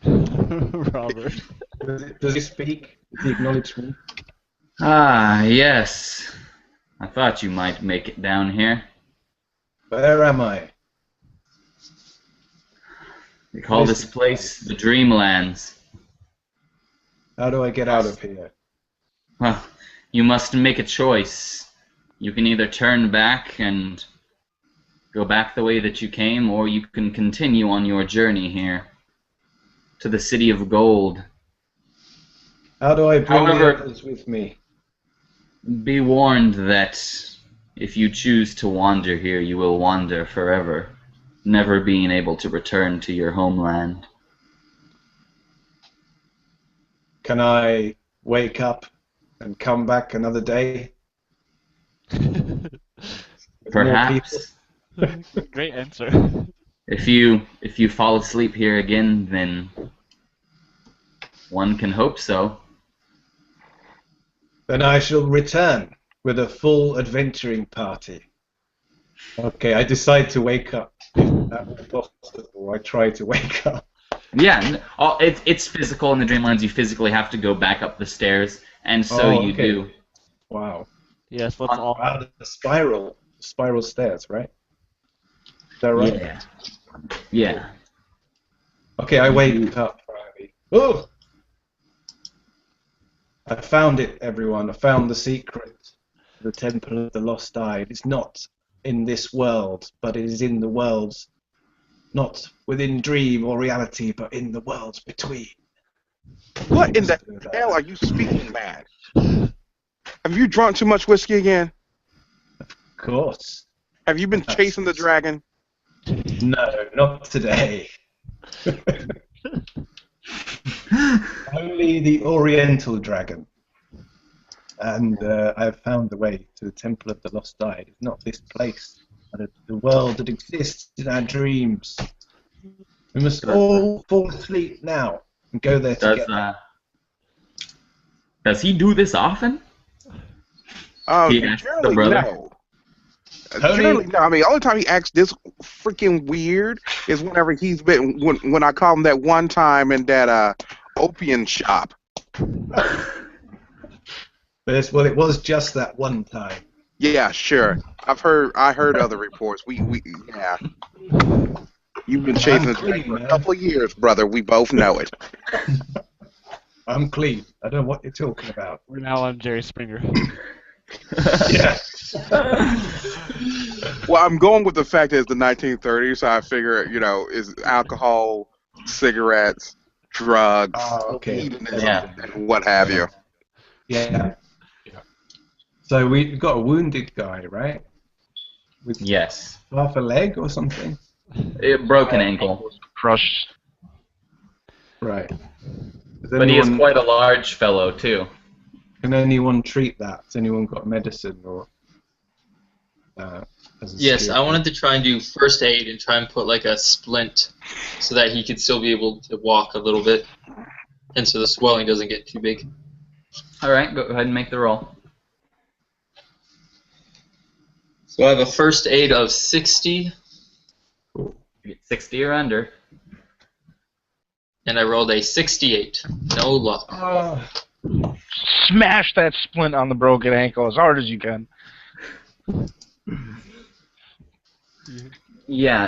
Robert. Does he speak? Does he acknowledge me? Ah, yes. I thought you might make it down here. Where am I? They call this place the Dreamlands. How do I get out of here? Well, you must make a choice. You can either turn back and go back the way that you came, or you can continue on your journey here to the City of Gold. How do I bring the However- others with me? Be warned that if you choose to wander here, you will wander forever, never being able to return to your homeland. Can I wake up and come back another day? With more people? Perhaps. Great answer. If you fall asleep here again, then one can hope so. Then I shall return with a full adventuring party. Okay, I decide to wake up. If that were possible, I try to wake up. Yeah, it's physical in the Dreamlands. You physically have to go back up the stairs, and so Oh, you okay. do. Wow. Yes, let's all. Wow, the spiral stairs, right? Is that right? Yeah. Yeah. Okay, I wake up. Oh! I found it, everyone. I found the secret. The Temple of the Lost Eye. It's not in this world, but it is in the worlds, not within dream or reality, but in the worlds between. What in the hell are you speaking, man? Have you drunk too much whiskey again? Of course. Have you been chasing the dragon? No, not today. Only the Oriental dragon. And I have found the way to the Temple of the Lost Eye. It's not this place, but the world that exists in our dreams. We must all fall asleep now and go there together. Does he do this often? He asked the Generally, brother. no. Tony- Generally, no. I mean, the only time he acts this freaking weird is whenever he's been when I call him that one time in that opium shop. Well, it was just that one time. Yeah, sure. I heard other reports. We yeah. You've been chasing the dragon for a couple of years, brother. We both know it. I'm clean. I don't know what you're talking about. We're now on Jerry Springer. Yeah. Well, I'm going with the fact that it's the 1930s, so I figure, is alcohol, cigarettes, drugs, Oh, okay. hedonism, Yeah. and what have you. Yeah. So we've got a wounded guy, right? With Yes. half a leg or something? Broken ankle. Crushed. Right. But he is quite a large fellow, too. Can anyone treat that? Has anyone got medicine or? As a Yes, skill? I wanted to try and do first aid and try and put like a splint so that he could still be able to walk a little bit, and so the swelling doesn't get too big. All right, go ahead and make the roll. So I have a first aid of 60, You get 60 or under. and I rolled a 68. No luck. Oh, Smash that splint on the broken ankle as hard as you can. Yeah,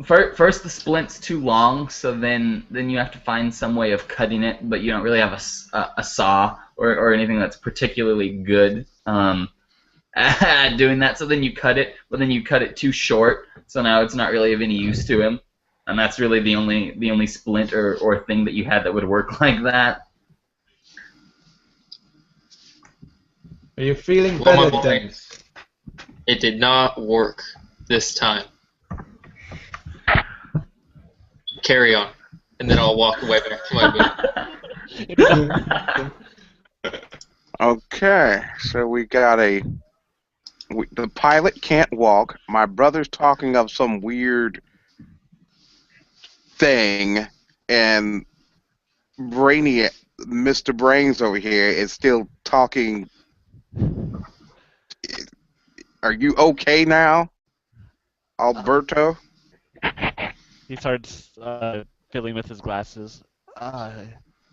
first the splint's too long, so then you have to find some way of cutting it, but you don't really have a saw or anything that's particularly good at doing that. So then you cut it, but then you cut it too short, so now it's not really of any use to him, and that's really the only splint or thing that you had that would work like that. are you feeling Well, my better, boy. Dennis? It did not work this time. Carry on, and then I'll walk away back to my booth. Okay, so we got the pilot can't walk. My brother's talking of some weird thing, and Brainy, Mr. Brains over here is still talking Are you okay now, Alberto? He starts fiddling with his glasses.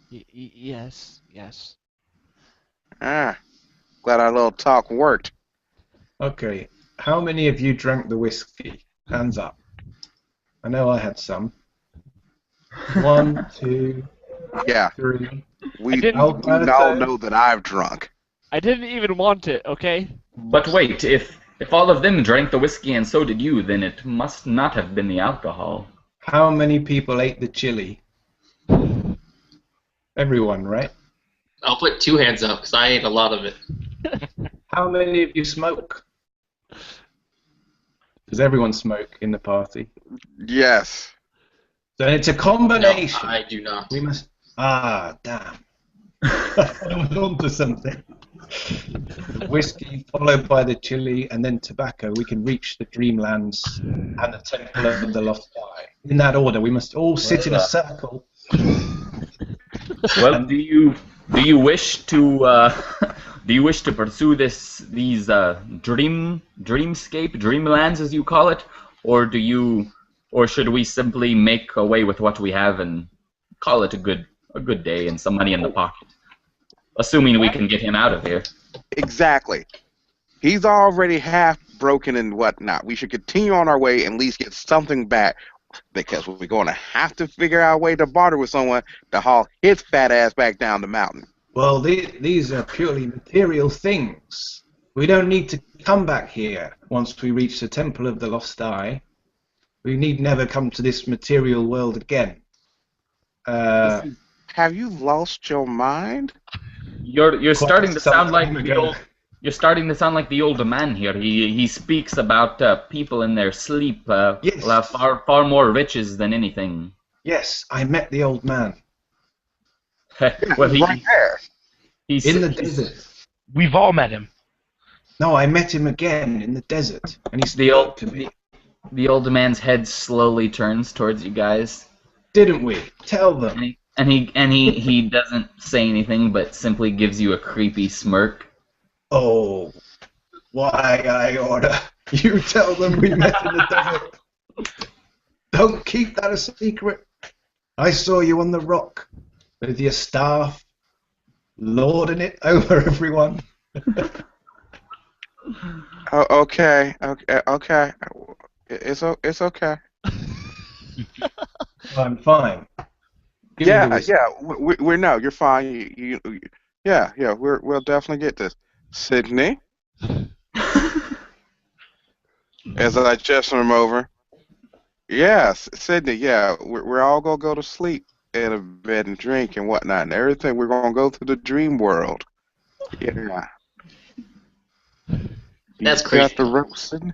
Yes, yes. Ah, glad our little talk worked. Okay. How many of you drank the whiskey? Hands up. I know I had some. 1, 2, Yeah, 3. we didn't- all know that I've drunk. I didn't even want it, okay? But wait, if all of them drank the whiskey and so did you, then it must not have been the alcohol. How many people ate the chili? Everyone, right? I'll put 2 hands up because I ate a lot of it. How many of you smoke? Does everyone smoke in the party? Yes. So it's a No, combination. I do not. We must. Ah, damn. I was on to something. Whiskey followed by the chili and then tobacco. We can reach the Dreamlands and the Temple of the Lost Eye. In that order, we must all sit in a circle. Well, do you wish to do you wish to pursue these dreamlands as you call it, or should we simply make away with what we have and call it a good day and some money in the pocket, assuming we can get him out of here? Exactly. He's already half broken and whatnot. We should continue on our way and at least get something back, because we're going to have to figure out a way to barter with someone to haul his fat ass back down the mountain. Well, these are purely material things. We don't need to come back here once we reach the Temple of the Lost Eye. We need never come to this material world again. Have you lost your mind? You're starting to some sound like time the ago. old. You're starting to sound like the old man here. He speaks about people in their sleep Yes. will have far more riches than anything. Yes, I met the old man Well, Right there. he's in the desert. We've all met him. No, I met him again in the desert, and he the spoke old to me. the old man's head slowly turns towards you guys, Didn't we? Tell them. and he doesn't say anything, but simply gives you a creepy smirk. Oh, why I order. You tell them we met in the desert. Don't keep that a secret. I saw you on the rock with your staff, lording it over everyone. Oh, okay. It's okay. I'm fine. Give me the Yeah, whiskey. yeah. We're no. You're fine. Yeah. We'll definitely get this. Sydney, as I gesture him over. Yes, Sydney. Yeah, we're all gonna go to sleep in a bed and drink and whatnot and everything. We're gonna go to the dream world. Yeah. That's You crazy. got the rope, Sydney?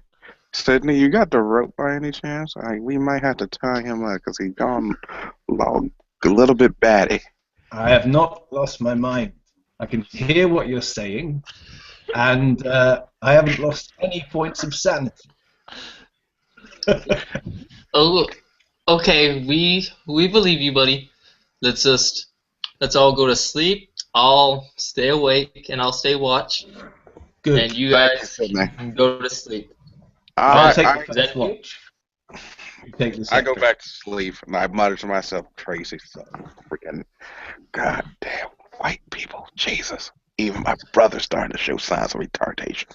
Sydney, you got the rope by any chance? We might have to tie him up because he's gone a little bit batty. I have not lost my mind. I can hear what you're saying, and I haven't lost any points of sanity. Oh, okay. We believe you, buddy. Let's all go to sleep. I'll stay awake and I'll stay watch, Good. and you Thank you, guys Sydney. can go to sleep. I'll take I the first watch. You take the I second. go back to sleep and I mutter to myself, crazy stuff. Freaking goddamn white people. Jesus. Even my brother's starting to show signs of retardation.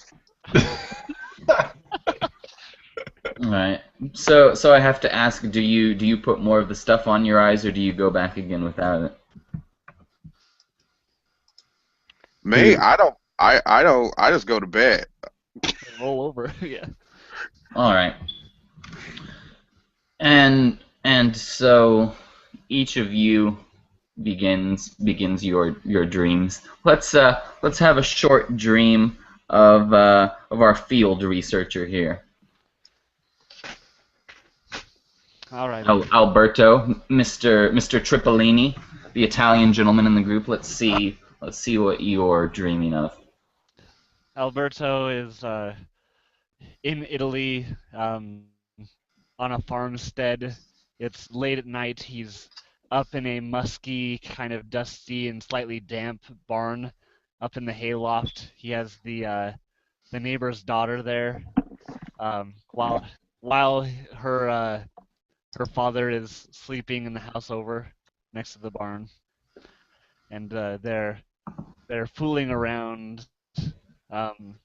All right. So I have to ask: do you put more of the stuff on your eyes, or do you go back again without it? Me, I don't. I just go to bed. Roll over, yeah. All right. And so each of you begins your dreams. Let's have a short dream of our field researcher here. All right. Alberto, Mr. Tripolini, the Italian gentleman in the group. Let's see what you're dreaming of. Alberto is in Italy on a farmstead. It's late at night. He's up in a musky, kind of dusty and slightly damp barn up in the hayloft. He has the neighbor's daughter there, while her father is sleeping in the house over next to the barn, and they're fooling around. Um,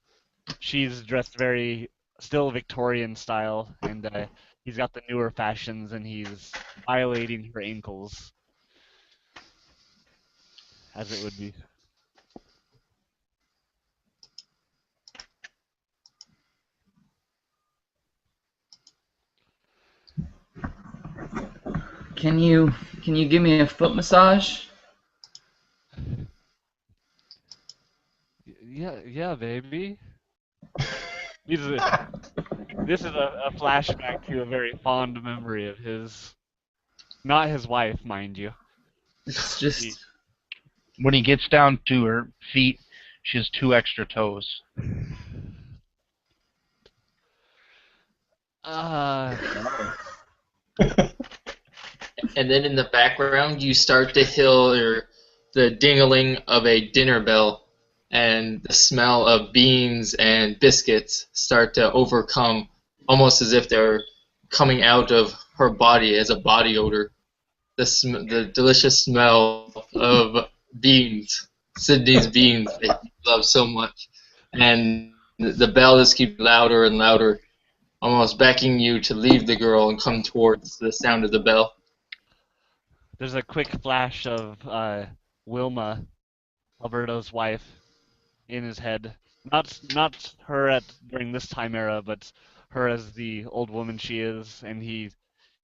she's dressed very still Victorian style, and he's got the newer fashions, and he's violating her ankles, as it would be. Can you give me a foot massage? Yeah, baby. This is a flashback to a very fond memory of his, not his wife, mind you. It's just When he gets down to her feet, she has 2 extra toes. And then in the background, you start to hear the dingling of a dinner bell, and the smell of beans and biscuits start to overcome, almost as if they're coming out of her body as a body odor. The delicious smell of beans, Sydney's beans that you love so much. And the bell just keeps louder and louder, almost beckoning you to leave the girl and come towards the sound of the bell. There's a quick flash of Wilma, Alberto's wife, in his head. Not her during this time era, but her as the old woman she is, and he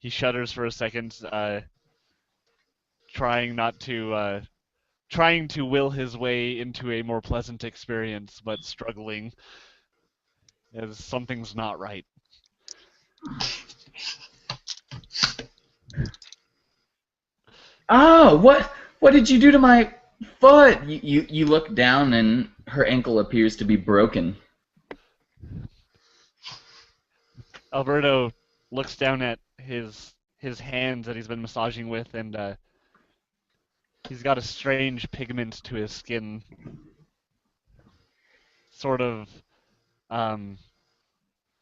shudders for a second, trying to will his way into a more pleasant experience, but struggling as something's not right. oh, what did you do to my foot? You look down and her ankle appears to be broken. Alberto looks down at his hands that he's been massaging with, and he's got a strange pigment to his skin, sort of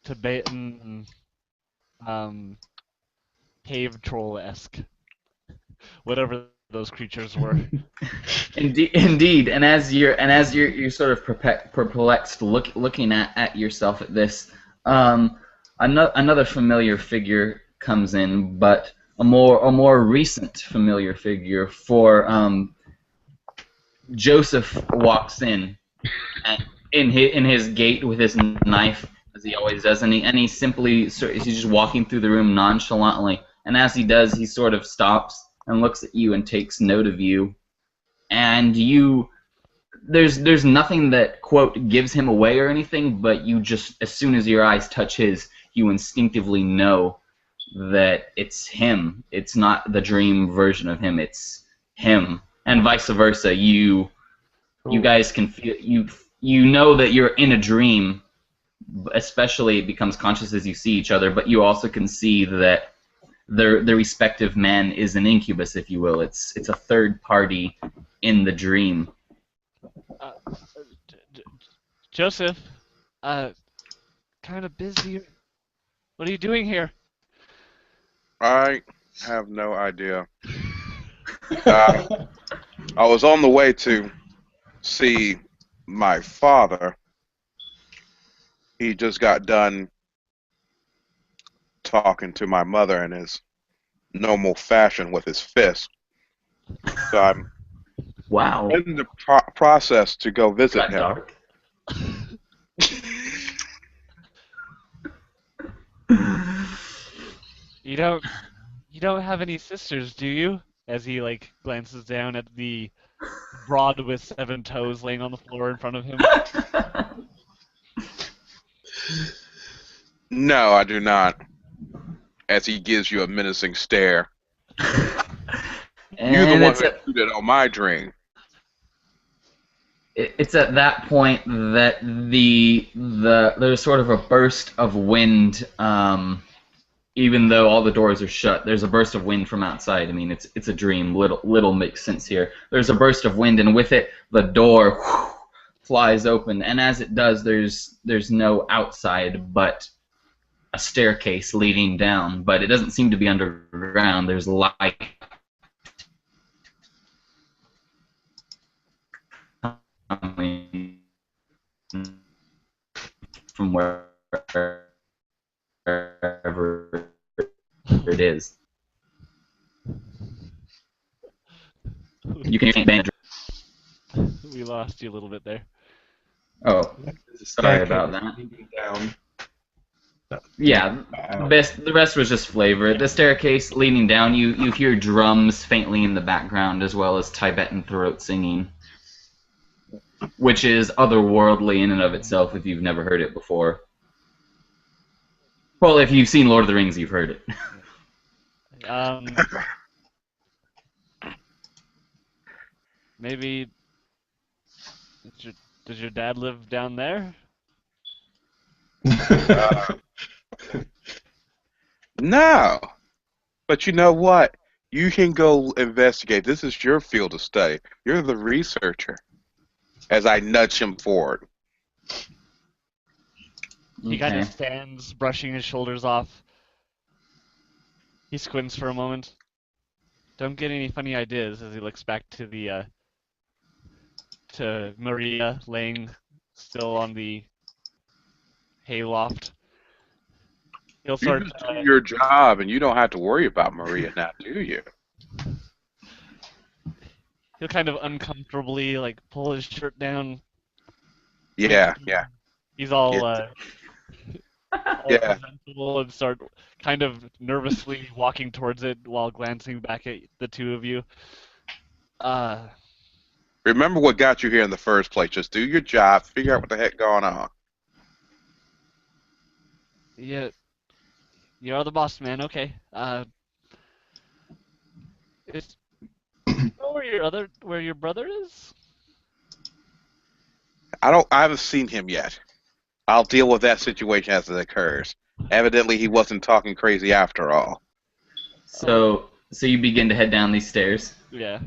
Tibetan cave troll-esque, whatever those creatures were. Indeed, and as you're sort of perplexed, looking at yourself at this, another familiar figure comes in, but a more recent familiar figure. For Joseph walks in, in his gait with his knife, as he always does, and he simply he's just walking through the room nonchalantly, and as he does, he sort of stops and looks at you and takes note of you, and there's nothing that, quote, gives him away or anything, but you just, as soon as your eyes touch his, you instinctively know that it's him. It's not the dream version of him, it's him, and vice versa. You guys can feel, you know that you're in a dream, especially it becomes conscious as you see each other, but you also can see that the respective man is an incubus, if you will. It's a third party in the dream. Joseph, kind of busy. What are you doing here? I have no idea. I was on the way to see my father. He just got done talking to my mother in his normal fashion with his fist. So I'm Wow. in the process to go visit Got him. dark. You don't have any sisters, do you? As he glances down at the broad with 7 toes laying on the floor in front of him. No, I do not. As he gives you a menacing stare. You're the one that cheated on my dream. It's at that point that there's sort of a burst of wind, even though all the doors are shut. There's a burst of wind from outside. I mean, it's a dream. Little makes sense here. There's a burst of wind, and with it, the door flies open, and as it does, there's no outside but a staircase leading down, but it doesn't seem to be underground. There's light coming from wherever it is. You can bandage. We lost you a little bit there. Oh, There's a sorry staircase about that. leading down. Yeah, the rest was just flavor. The staircase leading down, you hear drums faintly in the background, as well as Tibetan throat singing, which is otherworldly in and of itself if you've never heard it before. Well, if you've seen Lord of the Rings, you've heard it. Maybe. Does your dad live down there? No. But you know what? You can go investigate. This is your field of study. You're the researcher. As I nudge him forward. He kind Okay. of stands, brushing his shoulders off. He squints for a moment. Don't get any funny ideas as he looks back to the to Maria laying still on the hayloft. He'll You start. just do your job, and you don't have to worry about Maria now, do you? He'll kind of uncomfortably like pull his shirt down. Yeah. He's all Yeah. presentable and start kind of nervously walking towards it while glancing back at the two of you. Remember what got you here in the first place. Just do your job. Figure out what the heck going on. Yeah, you're the boss man. Okay. Is know where your brother is? I haven't seen him yet. I'll deal with that situation as it occurs. Evidently, he wasn't talking crazy after all. So you begin to head down these stairs. Yeah.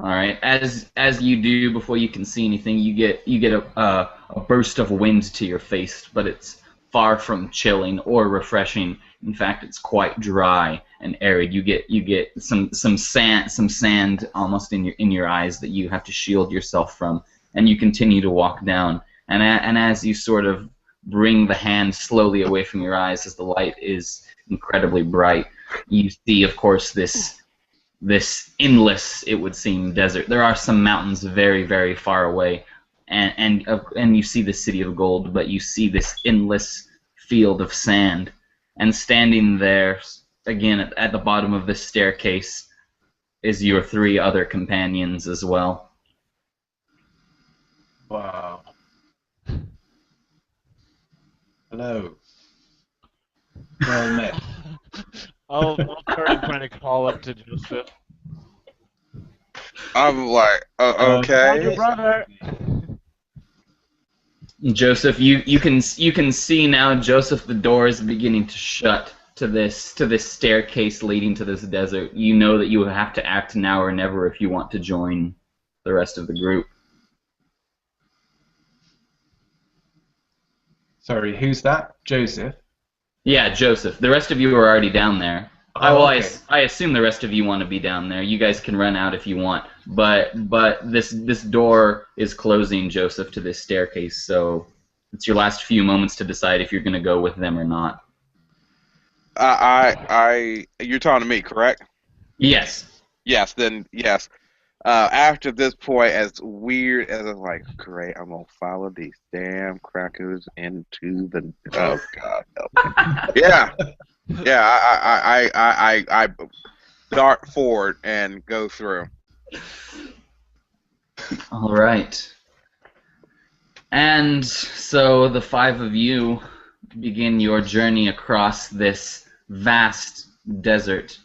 All right. As you do, before you can see anything, you get a burst of wind to your face, but it's far from chilling or refreshing. In fact, it's quite dry and arid. You get some sand almost in your eyes that you have to shield yourself from, and you continue to walk down. And as you sort of bring the hand slowly away from your eyes, as the light is incredibly bright, you see, of course, this endless, it would seem, desert. There are some mountains very, very far away, and you see the city of gold, but you see this endless field of sand. And standing there, again, at the bottom of this staircase, is your three other companions as well. Wow. Hello. Well met. I'll start trying to call up to Joseph. I'm like, How's your okay. brother? Joseph, you can see now, Joseph, the door is beginning to shut to this staircase leading to this desert. You know that you have to act now or never if you want to join the rest of the group. Sorry, who's that? Joseph? Yeah, Joseph. The rest of you are already down there. Okay. I assume the rest of you want to be down there. You guys can run out if you want, but this door is closing, Joseph, to this staircase. So it's your last few moments to decide if you're going to go with them or not. You're talking to me, correct? Yes. Yes. Then yes. After this point, as weird as it's like, great, I'm gonna follow these damn crackers into the. Oh God, help me. Yeah. I dart forward and go through. All right. And so the five of you begin your journey across this vast desert,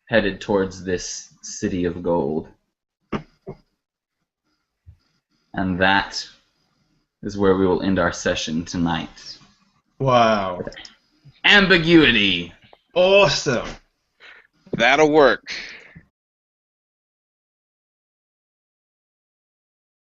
headed towards this city of gold. And that is where we will end our session tonight. Wow. Ambiguity. Awesome. That'll work.